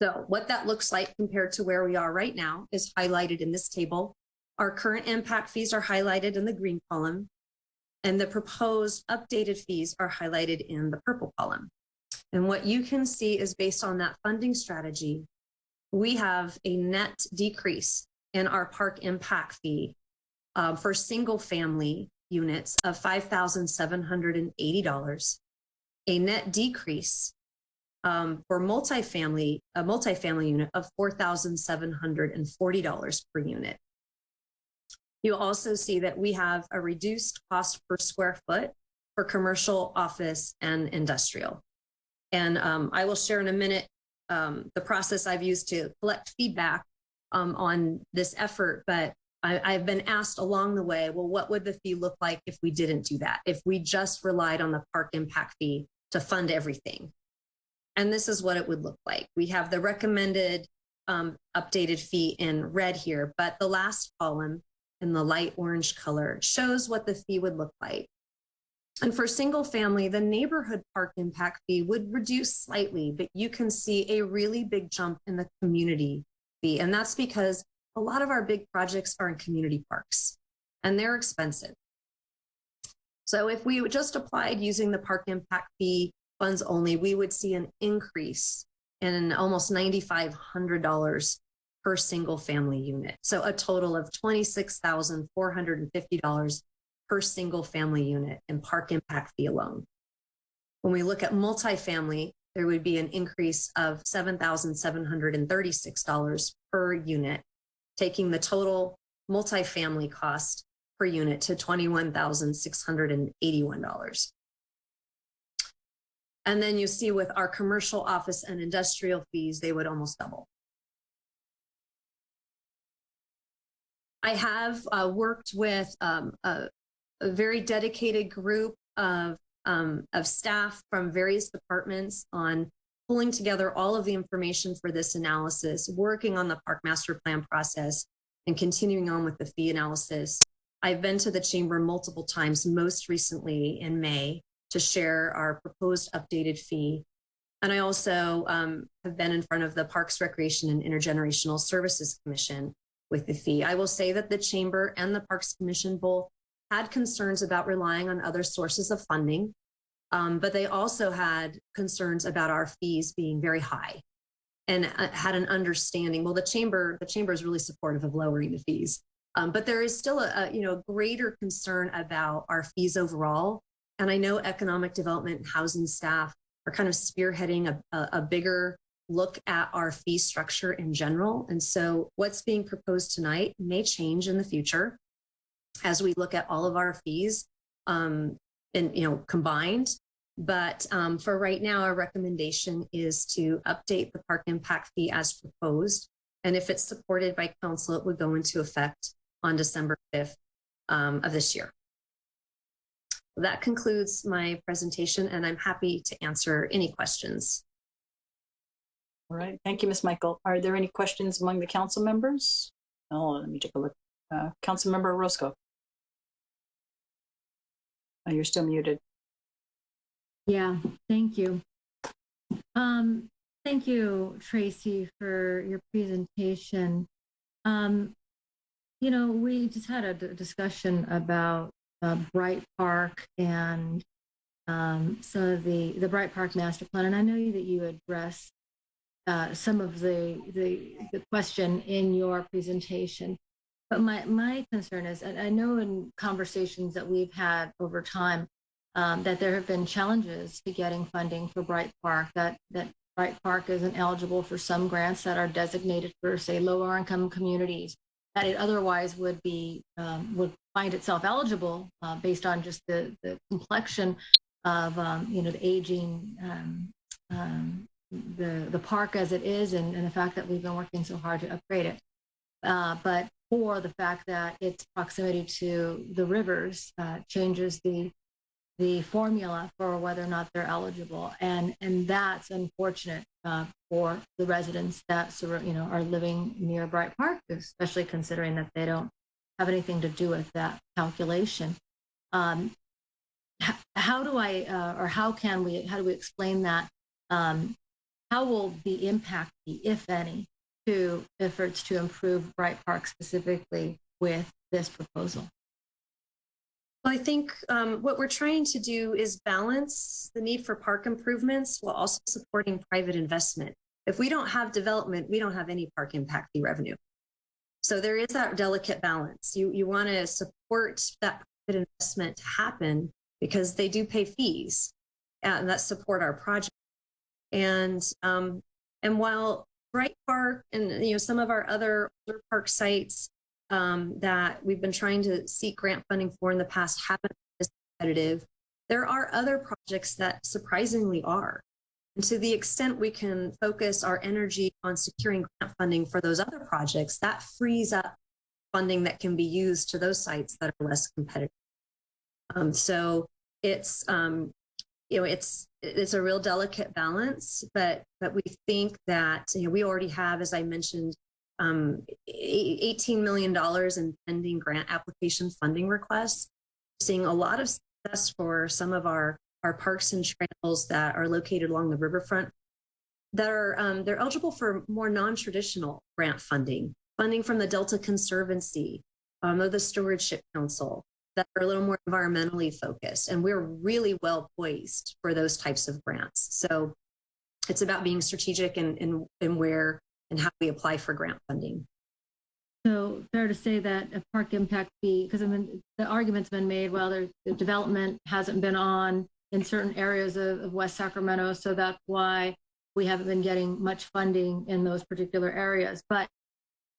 So what that looks like compared to where we are right now is highlighted in this table. Our current impact fees are highlighted in the green column, and the proposed updated fees are highlighted in the purple column. And what you can see is based on that funding strategy, we have a net decrease in our park impact fee for single family units of $5,780, a net decrease for a multifamily unit of $4,740 per unit. You'll also see that we have a reduced cost per square foot for commercial, office, and industrial. And I will share in a minute the process I've used to collect feedback on this effort, but I've been asked along the way, well, what would the fee look like if we didn't do that? If we just relied on the park impact fee to fund everything? And this is what it would look like. We have the recommended updated fee in red here, but the last column in the light orange color shows what the fee would look like. And for single family, the neighborhood park impact fee would reduce slightly, but you can see a really big jump in the community fee. And that's because a lot of our big projects are in community parks and they're expensive. So if we just applied using the park impact fee funds only, we would see an increase in almost $9,500 per single family unit. So a total of $26,450 per single family unit in park impact fee alone. When we look at multifamily, there would be an increase of $7,736 per unit, taking the total multifamily cost per unit to $21,681. And then you see with our commercial, office, and industrial fees, they would almost double. I have worked with a very dedicated group of staff from various departments on pulling together all of the information for this analysis, working on the park master plan process, and continuing on with the fee analysis. I've been to the chamber multiple times, most recently in May, to share our proposed updated fee. And I also have been in front of the Parks, Recreation, and Intergenerational Services Commission with the fee. I will say that the chamber and the Parks Commission both had concerns about relying on other sources of funding, but they also had concerns about our fees being very high and had an understanding. Well, the chamber is really supportive of lowering the fees, but there is still a greater concern about our fees overall. And I know economic development and housing staff are kind of spearheading a bigger look at our fee structure in general. And so what's being proposed tonight may change in the future as we look at all of our fees combined. But for right now, our recommendation is to update the park impact fee as proposed. And if it's supported by council, it would go into effect on December 5th of this year. That concludes my presentation, and I'm happy to answer any questions. All right, thank you, Ms. Michael. Are there any questions among the council members? Oh, let me take a look. Councilmember Roscoe. Oh, you're still muted. Yeah, thank you. Thank you, Tracy, for your presentation. We just had a discussion about Bright Park and some of the Bright Park master plan, and I know that you addressed some of the question in your presentation. But my concern is, and I know in conversations that we've had over time, that there have been challenges to getting funding for Bright Park, that Bright Park isn't eligible for some grants that are designated for, say, lower income communities, that it otherwise would find itself eligible based on just the complexion of the aging the park as it is, and the fact that we've been working so hard to upgrade it. But for the fact that its proximity to the rivers changes the formula for whether or not they're eligible, and that's unfortunate for the residents that are living near Bright Park, especially considering that they don't have anything to do with that calculation. How do we explain that how will the impact be, if any, to efforts to improve Bright Park specifically with this proposal? Well, I think what we're trying to do is balance the need for park improvements while also supporting private investment. If we don't have development, we don't have any park impact fee revenue. So there is that delicate balance. You want to support that private investment to happen because they do pay fees that support our project. And while Bright Park and some of our other park sites that we've been trying to seek grant funding for in the past haven't been as competitive, there are other projects that surprisingly are. And to the extent we can focus our energy on securing grant funding for those other projects, that frees up funding that can be used to those sites that are less competitive. So it's it's a real delicate balance, but we think that we already have, as I mentioned, $18 million in pending grant application funding requests. Seeing a lot of success for some of our parks and trails that are located along the riverfront that are they're eligible for more non-traditional grant funding from the Delta Conservancy or the Stewardship Council that are a little more environmentally focused. And we're really well poised for those types of grants. So it's about being strategic in where and how we apply for grant funding. So fair to say that a park impact fee, because the argument's been made, well, the development hasn't been on in certain areas of West Sacramento, so that's why we haven't been getting much funding in those particular areas. But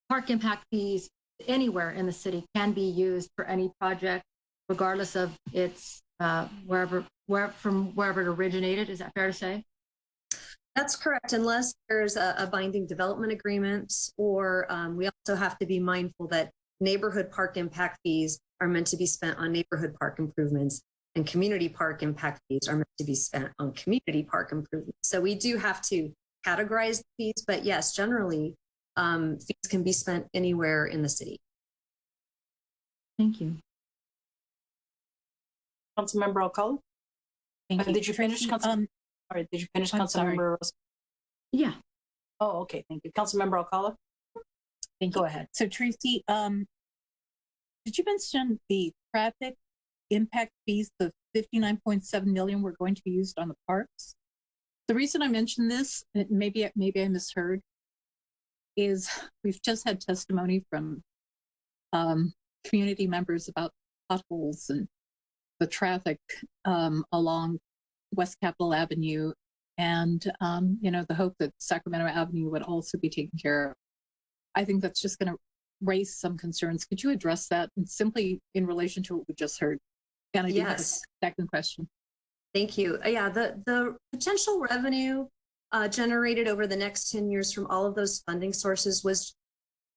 park impact fees anywhere in the city can be used for any project, regardless of its wherever it originated. Is that fair to say? That's correct, unless there's a binding development agreement, or we also have to be mindful that neighborhood park impact fees are meant to be spent on neighborhood park improvements, and community park impact fees are meant to be spent on community park improvements. So we do have to categorize the fees, but yes, generally, fees can be spent anywhere in the city. Thank you. Councilmember Alcala? Thank you. Did you finish, Councilmember? All right, did you finish, Councilmember? Yeah. Oh, okay, thank you. Councilmember Alcala? Thank you. Go ahead. So Tracy, did you mention the traffic impact fees, the 59.7 million were going to be used on the parks? The reason I mentioned this, maybe I misheard, is we've just had testimony from community members about potholes and the traffic along West Capitol Avenue, and the hope that Sacramento Avenue would also be taken care of. I think that's just going to raise some concerns. Could you address that, and simply in relation to what we just heard? And I do have a second question. Thank you. Yeah, the potential revenue generated over the next 10 years from all of those funding sources was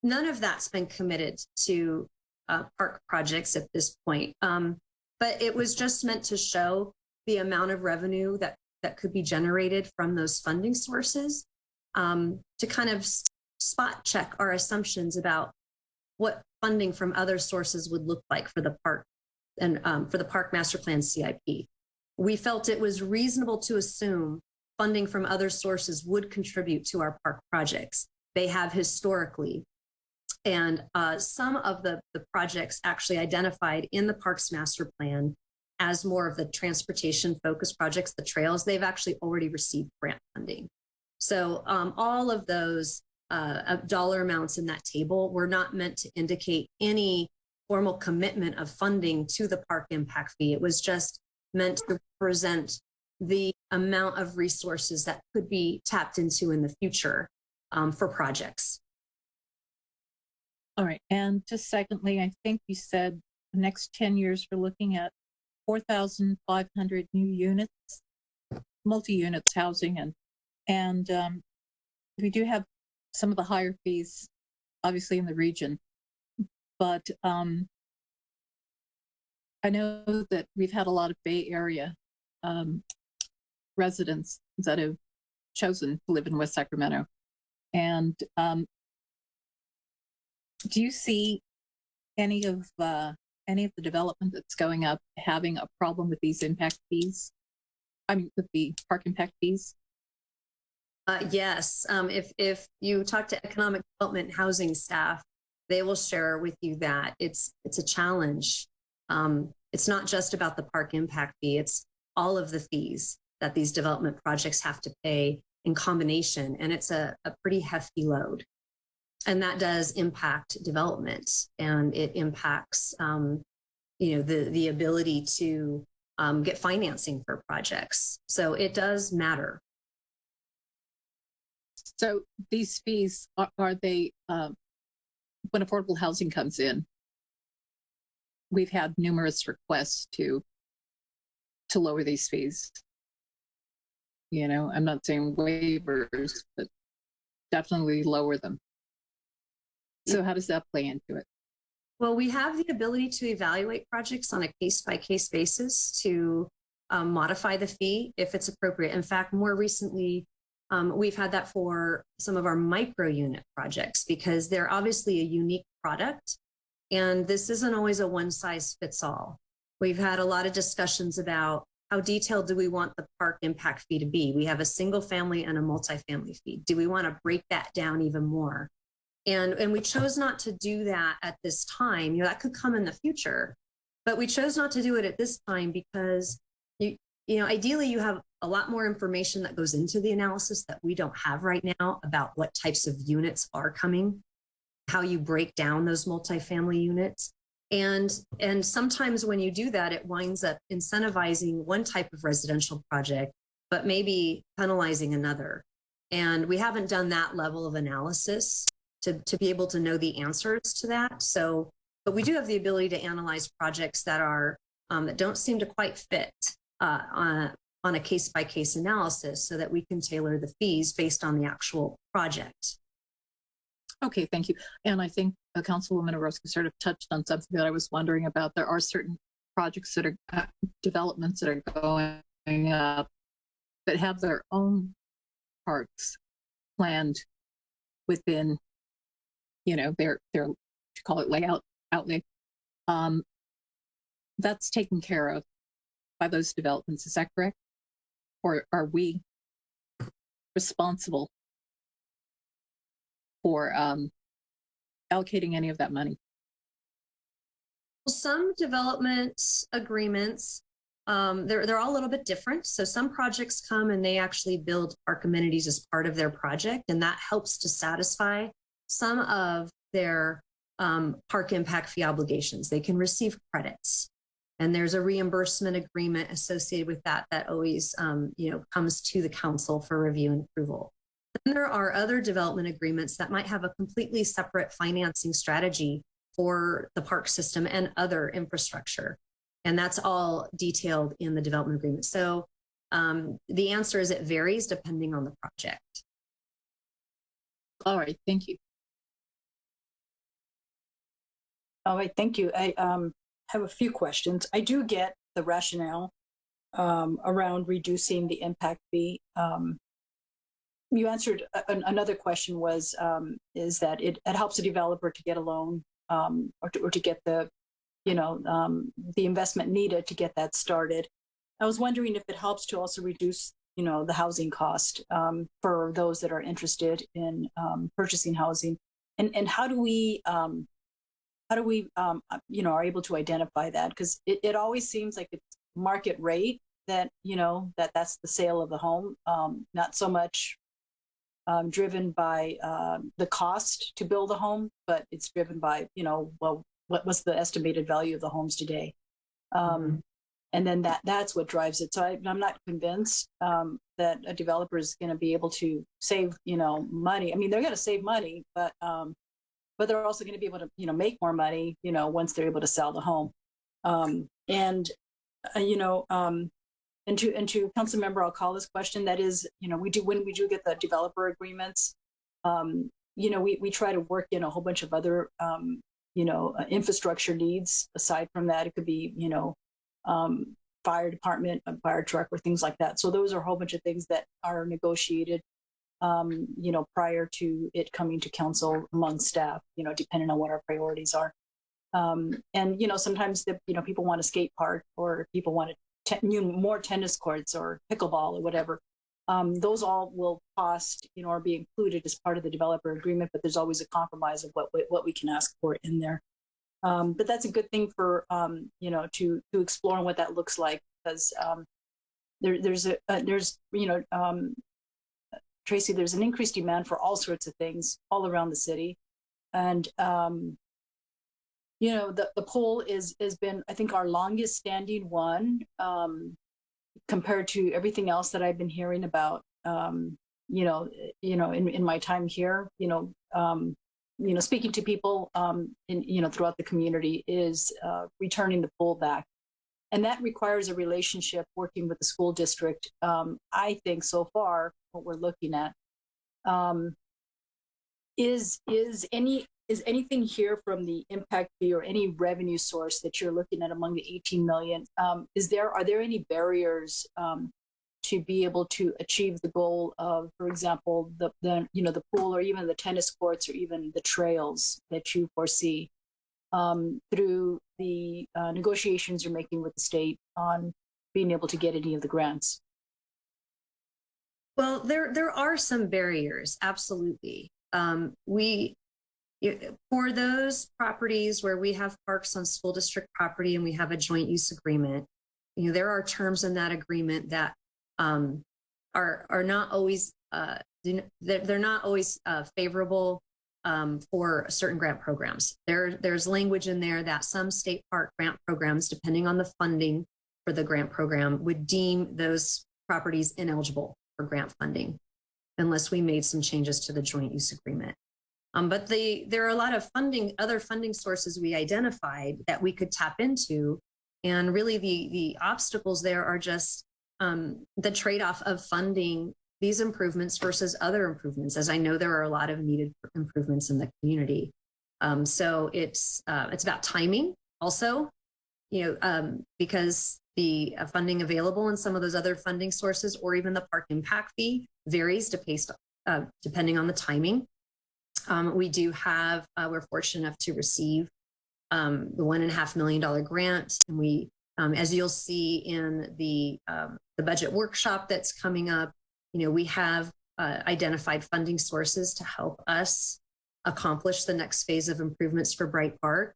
none of that's been committed to park projects at this point. But it was just meant to show the amount of revenue that could be generated from those funding sources to kind of spot check our assumptions about what funding from other sources would look like for the park and for the Park Master Plan CIP. We felt it was reasonable to assume funding from other sources would contribute to our park projects. They have historically. And some of the projects actually identified in the Parks Master Plan as more of the transportation focused projects, the trails, they've actually already received grant funding. So all of those dollar amounts in that table were not meant to indicate any formal commitment of funding to the park impact fee. It was just meant to represent the amount of resources that could be tapped into in the future for projects. All right. And just secondly, I think you said the next 10 years we're looking at 4,500 new units, multi-units housing, and we do have some of the higher fees, obviously, in the region. But I know that we've had a lot of Bay Area residents that have chosen to live in West Sacramento. And do you see any of the development that's going up having a problem with these impact fees? I mean, with the park impact fees? Yes, if you talk to economic development and housing staff, they will share with you that it's a challenge. It's not just about the park impact fee; it's all of the fees that these development projects have to pay in combination, and it's a pretty hefty load. And that does impact development, and it impacts the ability to get financing for projects. So it does matter. So these fees, are they, when affordable housing comes in, we've had numerous requests to lower these fees. You know, I'm not saying waivers, but definitely lower them. So how does that play into it? Well, we have the ability to evaluate projects on a case-by-case basis to modify the fee if it's appropriate. In fact, more recently, we've had that for some of our micro unit projects because they're obviously a unique product, and this isn't always a one-size-fits-all. We've had a lot of discussions about how detailed do we want the park impact fee to be? We have a single family and a multifamily fee. Do we want to break that down even more? And we chose not to do that at this time. You know, that could come in the future, but we chose not to do it at this time because ideally you have a lot more information that goes into the analysis that we don't have right now about what types of units are coming, how you break down those multifamily units. And sometimes when you do that, it winds up incentivizing one type of residential project, but maybe penalizing another. And we haven't done that level of analysis to be able to know the answers to that. So, but we do have the ability to analyze projects that are that don't seem to quite fit on a case-by-case analysis so that we can tailor the fees based on the actual project. Okay, thank you. And I think Councilwoman Orozco sort of touched on something that I was wondering about. There are certain projects that are developments that are going up that have their own parks planned within, their call it layout outlay. That's taken care of by those developments. Is that correct? Or are we responsible for allocating any of that money? Some development agreements, they're all a little bit different. So some projects come and they actually build park amenities as part of their project, and that helps to satisfy some of their park impact fee obligations. They can receive credits, and there's a reimbursement agreement associated with that always comes to the council for review and approval. Then there are other development agreements that might have a completely separate financing strategy for the park system and other infrastructure. And that's all detailed in the development agreement. So the answer is it varies depending on the project. All right, thank you. All right, thank you. I have a few questions. I do get the rationale around reducing the impact fee. You answered another question is that it helps a developer to get a loan or to get the investment needed to get that started. I was wondering if it helps to also reduce the housing cost for those that are interested in purchasing housing, and how do we are able to identify that? Because it always seems like it's market rate that that's the sale of the home, not so much driven by the cost to build a home, but it's driven by what was the estimated value of the homes today, and then that's what drives it. So I'm not convinced that a developer is going to be able to save money. I mean, they're going to save money, but they're also going to be able to make more money once they're able to sell the home. And to council member, I'll call this question. That is, when we do get the developer agreements, we try to work in a whole bunch of other, infrastructure needs. Aside from that, it could be, fire department, a fire truck, or things like that. So those are a whole bunch of things that are negotiated, prior to it coming to council among staff, depending on what our priorities are. And sometimes people want a skate park, or people want more tennis courts or pickleball or whatever. Those all will cost, or be included as part of the developer agreement, but there's always a compromise of what we can ask for in there. But that's a good thing for, to explore what that looks like, because there's Tracy, there's an increased demand for all sorts of things all around the city. And, the poll has been, I think, our longest standing one, compared to everything else that I've been hearing about, in my time here, speaking to people, throughout the community, is returning the poll back. And that requires a relationship working with the school district. I think so far what we're looking at is anything here from the impact fee or any revenue source that you're looking at among the 18 million? Are there any barriers to be able to achieve the goal of, for example, the pool, or even the tennis courts, or even the trails that you foresee through the negotiations you're making with the state on being able to get any of the grants? Well, there are some barriers, absolutely. For those properties where we have parks on school district property and we have a joint use agreement, there are terms in that agreement that are not always they're not always favorable for certain grant programs. There's language in there that some state park grant programs, depending on the funding for the grant program, would deem those properties ineligible for grant funding unless we made some changes to the joint use agreement. But there are a lot of other funding sources we identified that we could tap into. And really the obstacles there are just the trade-off of funding these improvements versus other improvements, as I know there are a lot of needed improvements in the community. So it's about timing also, because the funding available in some of those other funding sources, or even the park impact fee, varies depending on the timing. We do have, we're fortunate enough to receive the $1.5 million grant. And we, as you'll see in the budget workshop that's coming up, we have identified funding sources to help us accomplish the next phase of improvements for Bright Park.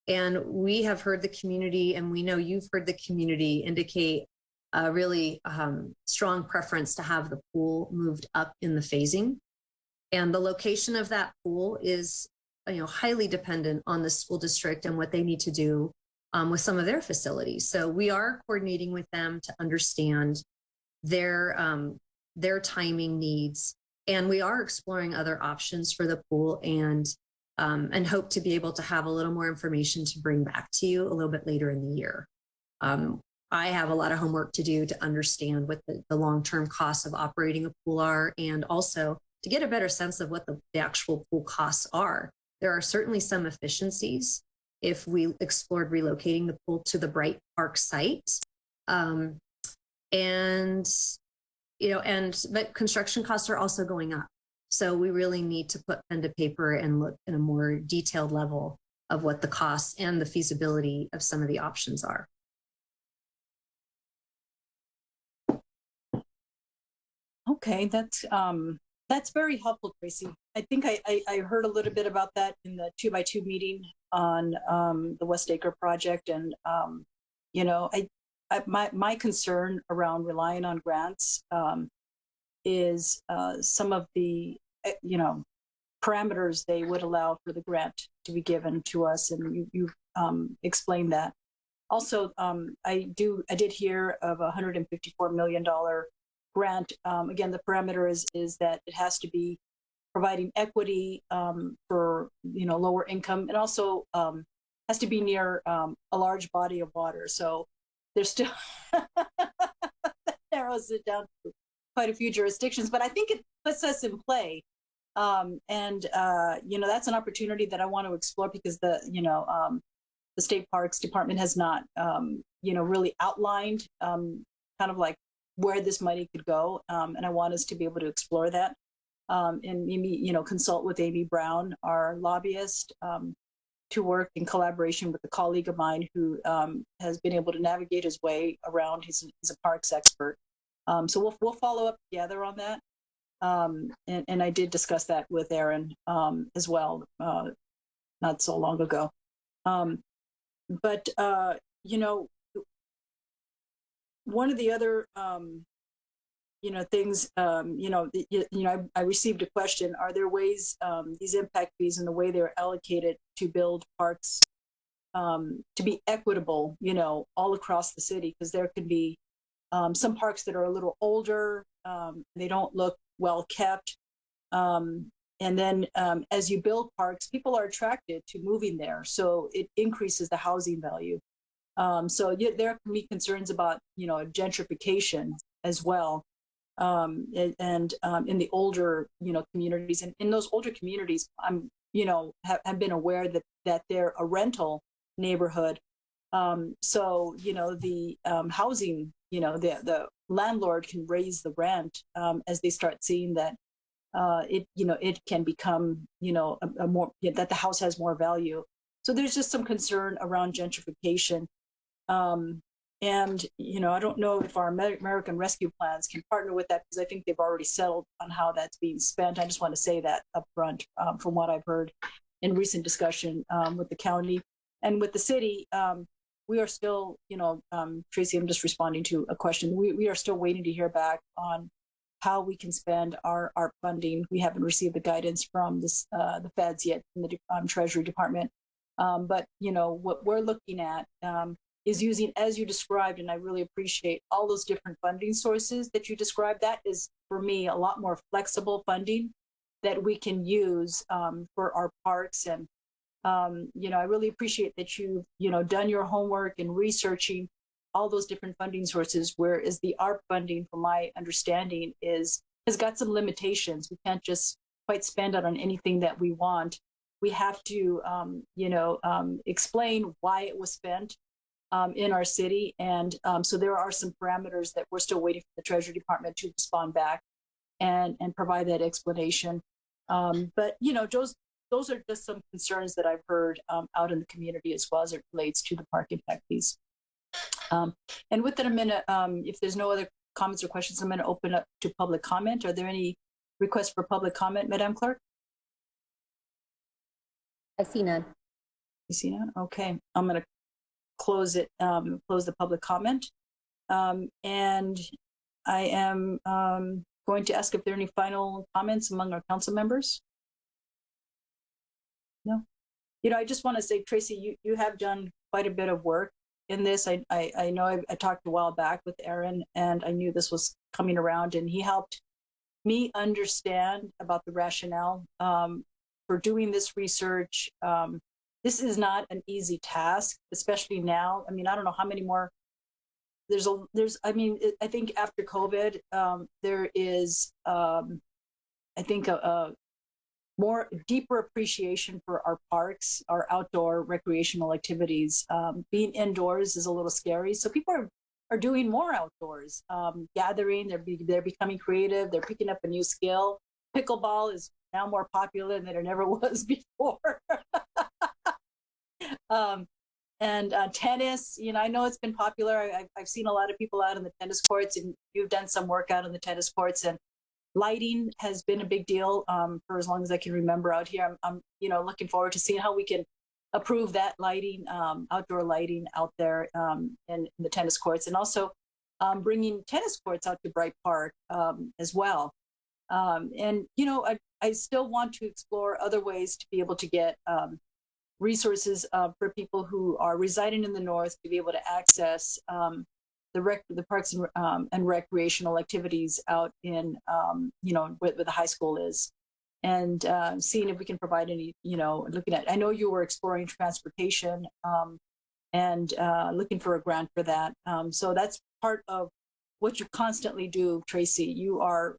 And we have heard the community, and we know you've heard the community indicate a really strong preference to have the pool moved up in the phasing. And the location of that pool is, highly dependent on the school district and what they need to do with some of their facilities. So we are coordinating with them to understand their timing needs, and we are exploring other options for the pool, and hope to be able to have a little more information to bring back to you a little bit later in the year. I have a lot of homework to do to understand what the long-term costs of operating a pool are, and also to get a better sense of what the actual pool costs are. There are certainly some efficiencies if we explored relocating the pool to the Bright Park site. But construction costs are also going up. So we really need to put pen to paper and look at a more detailed level of what the costs and the feasibility of some of the options are. Okay, that's very helpful, Tracy. I think I heard a little bit about that in the 2x2 meeting on the West Acre project, and my concern around relying on grants is some of the parameters they would allow for the grant to be given to us, and you explained that. Also, I did hear of a $154 million grant. Again, the parameter is that it has to be providing equity for lower income, and also has to be near a large body of water. So there's still narrows it down to quite a few jurisdictions, but I think it puts us in play. That's an opportunity that I want to explore, because the State Parks Department has not really outlined kind of like where this money could go, and I want us to be able to explore that, and maybe consult with Amy Brown, our lobbyist, to work in collaboration with a colleague of mine who has been able to navigate his way around. He's a parks expert, So we'll follow up together on that. And I did discuss that with Aaron as well, not so long ago. But you know, one of the other things, I received a question: are there ways these impact fees and the way they're allocated to build parks to be equitable, all across the city? Because there could be some parks that are a little older, they don't look well kept. And then as you build parks, people are attracted to moving there. So it increases the housing value. So there can be concerns about, gentrification as well. And in the older, communities, and in those older communities, I'm, have been aware that they're a rental neighborhood. So, the housing, the landlord can raise the rent as they start seeing that it can become, a more, that the house has more value. So there's just some concern around gentrification. And, I don't know if our American Rescue Plans can partner with that, because I think they've already settled on how that's being spent. I just want to say that up front from what I've heard in recent discussion with the county and with the city. We are still, Tracy, I'm just responding to a question. We are still waiting to hear back on how we can spend our funding. We haven't received the guidance from the feds yet, from the Treasury Department. But, what we're looking at is using, as you described, and I really appreciate all those different funding sources that you described. That is, for me, a lot more flexible funding that we can use for our parks. And, I really appreciate that you've, done your homework and researching all those different funding sources, whereas the ARP funding, from my understanding, has got some limitations. We can't just quite spend it on anything that we want. We have to, explain why it was spent in our city. And so there are some parameters that we're still waiting for the Treasury Department to respond back and provide that explanation. But, those are just some concerns that I've heard out in the community, as well as it relates to the park impact fees. And within a minute, if there's no other comments or questions, I'm going to open up to public comment. Are there any requests for public comment, Madam Clerk? I see none. You see none? Okay, I'm going to close it, close the public comment. And I am going to ask if there are any final comments among our council members. No? I just want to say, Tracy, you have done quite a bit of work in this. I know I talked a while back with Aaron, and I knew this was coming around, and he helped me understand about the rationale for doing this research. This is not an easy task, especially now. I mean, I don't know how many more. I think after COVID, there is, I think, a more deeper appreciation for our parks, our outdoor recreational activities. Being indoors is a little scary, so people are doing more outdoors, gathering. They're becoming creative. They're picking up a new skill. Pickleball is now more popular than it ever was before. And tennis, I know it's been popular. I've seen a lot of people out on the tennis courts, and you've done some work out on the tennis courts. And lighting has been a big deal for as long as I can remember out here. I'm looking forward to seeing how we can approve that lighting, outdoor lighting out there in the tennis courts, and also bringing tennis courts out to Bright Park as well. And I still want to explore other ways to be able to get resources for people who are residing in the north to be able to access the parks and recreational activities out in where the high school is, and seeing if we can provide any, looking at. I know you were exploring transportation and looking for a grant for that. So that's part of what you constantly do, Tracy. You are,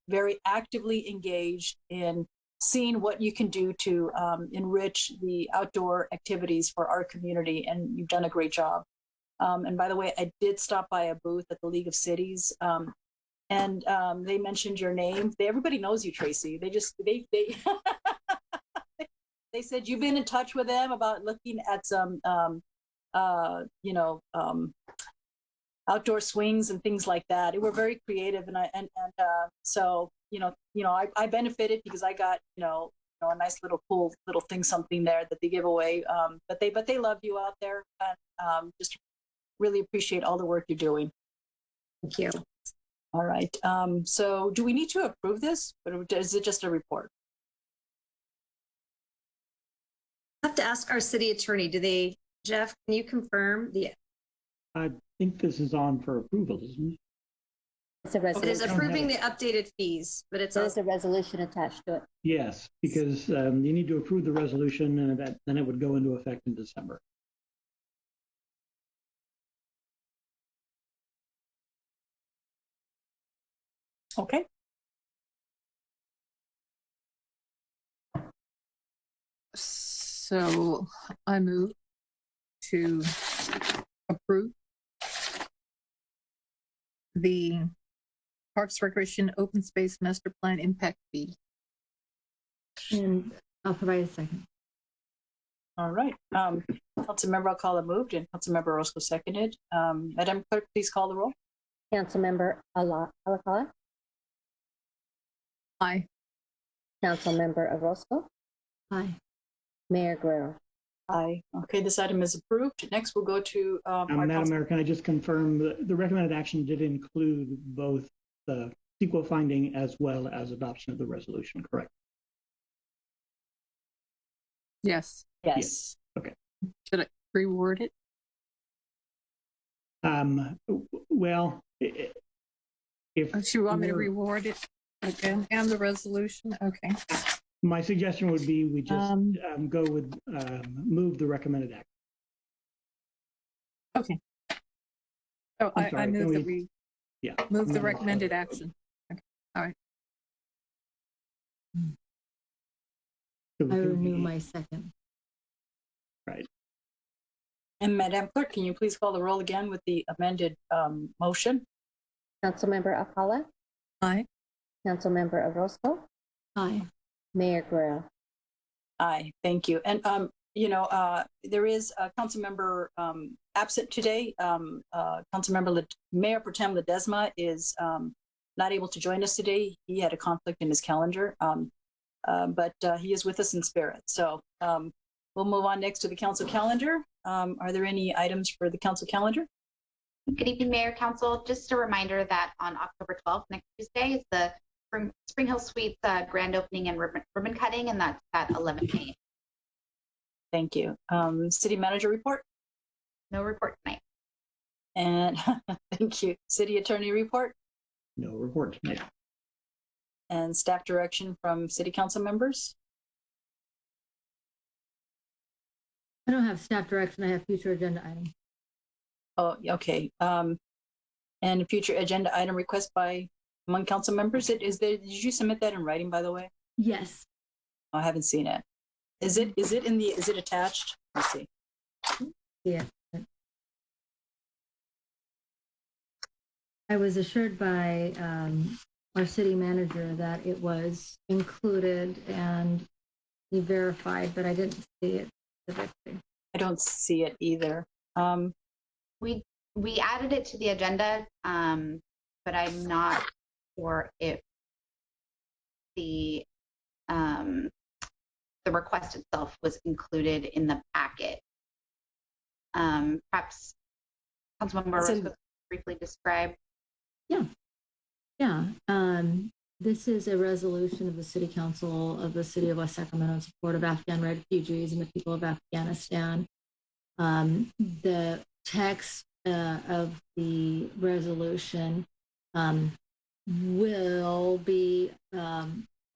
very actively engaged in seeing what you can do to enrich the outdoor activities for our community, and you've done a great job. And by the way, I did stop by a booth at the League of Cities, and they mentioned your name. Everybody knows you, Tracy. They they said you've been in touch with them about looking at some outdoor swings and things like that. They were very creative, and so I benefited because I got a nice little cool little thing, something there that they give away. But they love you out there, and just really appreciate all the work you're doing. Thank you. All right. So do we need to approve this, or is it just a report? I have to ask our city attorney, Jeff, can you confirm I think this is on for approval, isn't it? It's a resolution. It is approving the updated fees, but There's a resolution attached to it. Yes, because you need to approve the resolution, and then it would go into effect in December. Okay. So I move to approve the Parks, Recreation, Open Space Master Plan impact fee. And I'll provide a second. All right. Councilmember Alcala moved and Councilmember Orozco seconded. Madam Clerk, please call the roll. Councilmember Alcala, Aye. Councilmember Orozco, Aye. Mayor Guerrero. Aye. Okay, this item is approved. Next, we'll go to Madam Mayor, can I just confirm the recommended action did include both the sequel finding as well as adoption of the resolution, correct? Yes. Yes. Okay. Should I reword it? Well, if you want me to reward it again and the resolution? Okay. My suggestion would be we just go with move the recommended action. Okay. Oh, I move that we move the recommended action. Okay. All right. I renew my second. Right. And Madam Clerk, can you please call the roll again with the amended motion? Councilmember Alcala, Aye. Councilmember Orozco, Aye. Mayor Guerrero. Aye. Thank you. And there is a council member absent today. Councilmember Mayor Pro Tem Ledesma is not able to join us today. He had a conflict in his calendar, but he is with us in spirit. So we'll move on next to the council calendar. Are there any items for the council calendar? Good evening, Mayor, Council. Just a reminder that on October 12th, next Tuesday, is the Spring Hill Suites grand opening and ribbon cutting, and that's at 11 a.m. Thank you. City manager report? No report tonight. And thank you. City attorney report? No report tonight. And staff direction from city council members? I don't have staff direction. I have future agenda items. Oh, okay. And a future agenda item request by among council members. Did you submit that in writing, by the way? Yes. I haven't seen it. Is it attached? Let's see. Yeah. I was assured by our city manager that it was included and he verified, but I didn't see it specifically. I don't see it either. We added it to the agenda, but I'm not sure if the request itself was included in the packet. Perhaps Councilmember Orozco briefly describe. Yeah. This is a resolution of the City Council of the City of West Sacramento in support of Afghan refugees and the people of Afghanistan. The text of the resolution will be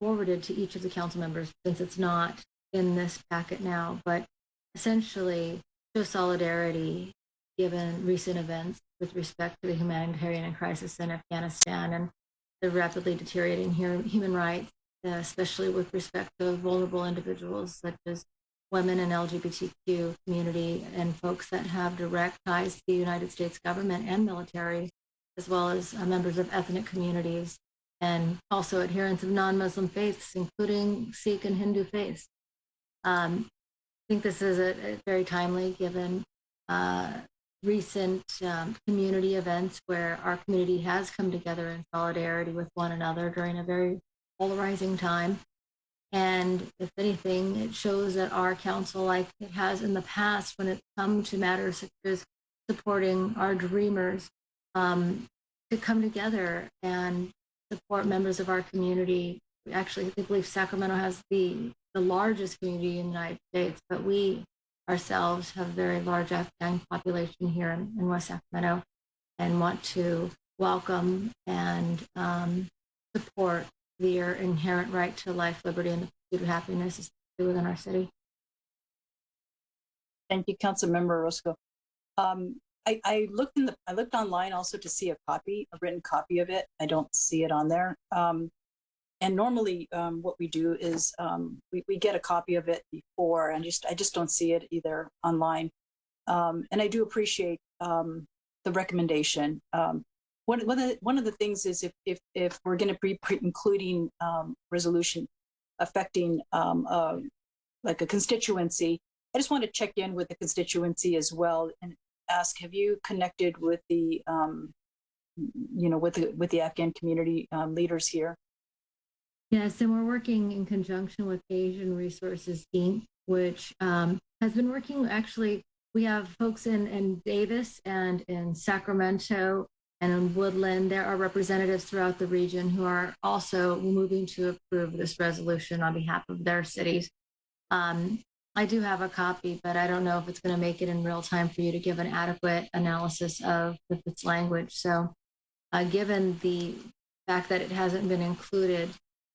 forwarded to each of the council members since it's not in this packet now, but essentially show solidarity given recent events with respect to the humanitarian crisis in Afghanistan and the rapidly deteriorating human rights, especially with respect to vulnerable individuals such as women and LGBTQ community and folks that have direct ties to the United States government and military, as well as members of ethnic communities and also adherents of non-Muslim faiths, including Sikh and Hindu faiths. I think this is a very timely given recent community events where our community has come together in solidarity with one another during a very polarizing time. And if anything, it shows that our council, like it has in the past when it comes to matters such as supporting our dreamers, to come together and support members of our community. Actually, I believe Sacramento has the largest community in the United States, but we ourselves have a very large Afghan population here in West Sacramento, and want to welcome and support their inherent right to life, liberty, and the pursuit of happiness, especially within our city. Thank you, Councilmember Orozco. I looked online also to see a written copy of it. I don't see it on there. And normally, what we do is we get a copy of it before, and I just don't see it either online. And I do appreciate the recommendation. One of the things is if we're going to be including resolution affecting like a constituency, I just want to check in with the constituency as well and ask: have you connected with the with the Afghan community leaders here? Yes, and we're working in conjunction with Asian Resources Inc., which has been working. Actually, we have folks in Davis and in Sacramento and in Woodland. There are representatives throughout the region who are also moving to approve this resolution on behalf of their cities. I do have a copy, but I don't know if it's going to make it in real time for you to give an adequate analysis of its language. So given the fact that it hasn't been included,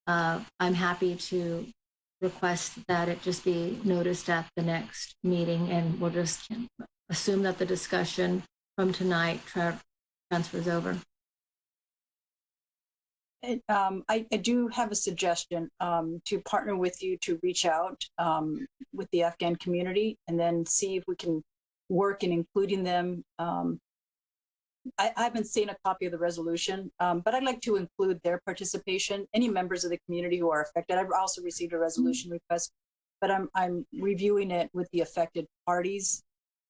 I'm happy to request that it just be noticed at the next meeting, and we'll just assume that the discussion from tonight transfers over. I do have a suggestion to partner with you to reach out with the Afghan community and then see if we can work in including them. I haven't seen a copy of the resolution, but I'd like to include their participation, any members of the community who are affected. I've also received a resolution request, but I'm reviewing it with the affected parties,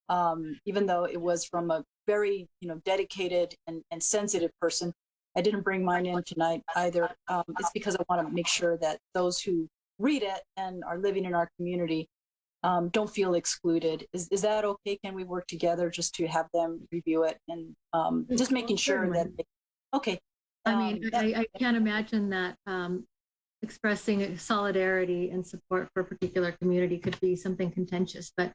even though it was from a very dedicated and sensitive person. I didn't bring mine in tonight either. It's because I want to make sure that those who read it and are living in our community don't feel excluded. Is that okay? Can we work together just to have them review it and just making sure that okay. I mean, I can't imagine that expressing solidarity and support for a particular community could be something contentious, but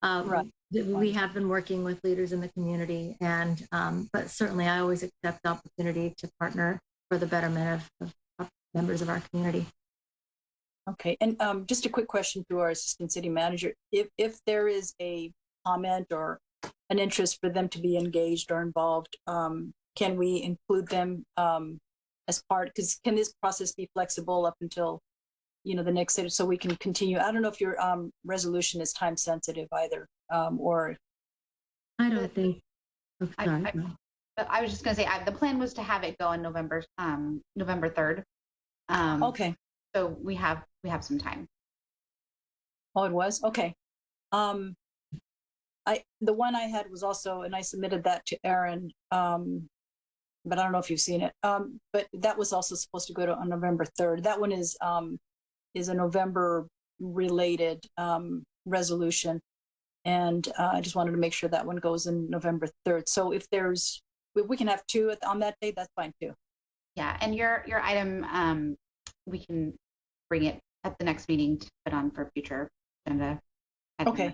right. We have been working with leaders in the community, and but certainly I always accept the opportunity to partner for the betterment of members of our community. Okay, and just a quick question to our assistant city manager: if there is a comment or an interest for them to be engaged or involved, can we include them as part? Because can this process be flexible up until the next city, so we can continue? I don't know if your resolution is time sensitive either, or I don't think. Okay. I was just going to say the plan was to have it go on November 3rd. Okay. So we have some time. Oh, it was? Okay. The one I had was also, and I submitted that to Aaron, but I don't know if you've seen it. But that was also supposed to go on November 3rd. That one is a November related resolution. And I just wanted to make sure that one goes in November 3rd. So if we can have two on that day, that's fine too. Yeah, and your item, we can bring it at the next meeting to put on for future agenda. Okay.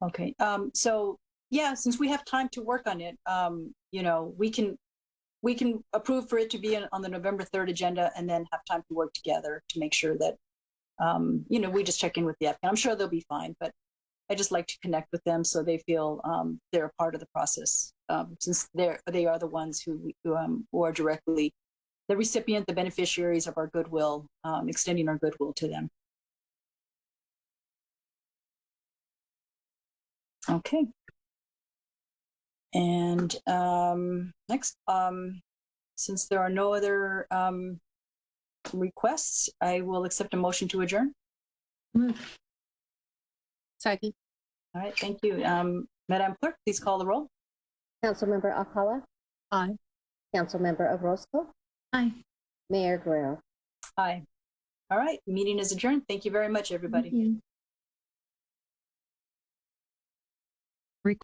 Okay. So yeah, since we have time to work on it, we can approve for it to be on the November 3rd agenda, and then have time to work together to make sure that we just check in with the Afghan. I'm sure they'll be fine, but I just like to connect with them so they feel they're a part of the process, since they are the ones who are directly the recipient, the beneficiaries of our goodwill, extending our goodwill to them. Okay. And next, since there are no other requests, I will accept a motion to adjourn. Second. All right, thank you. Madam Clerk, please call the roll. Councilmember Alcala? Aye. Councilmember Orozco? Aye. Mayor Guerrero? Aye. All right, meeting is adjourned. Thank you very much, everybody. Thank you.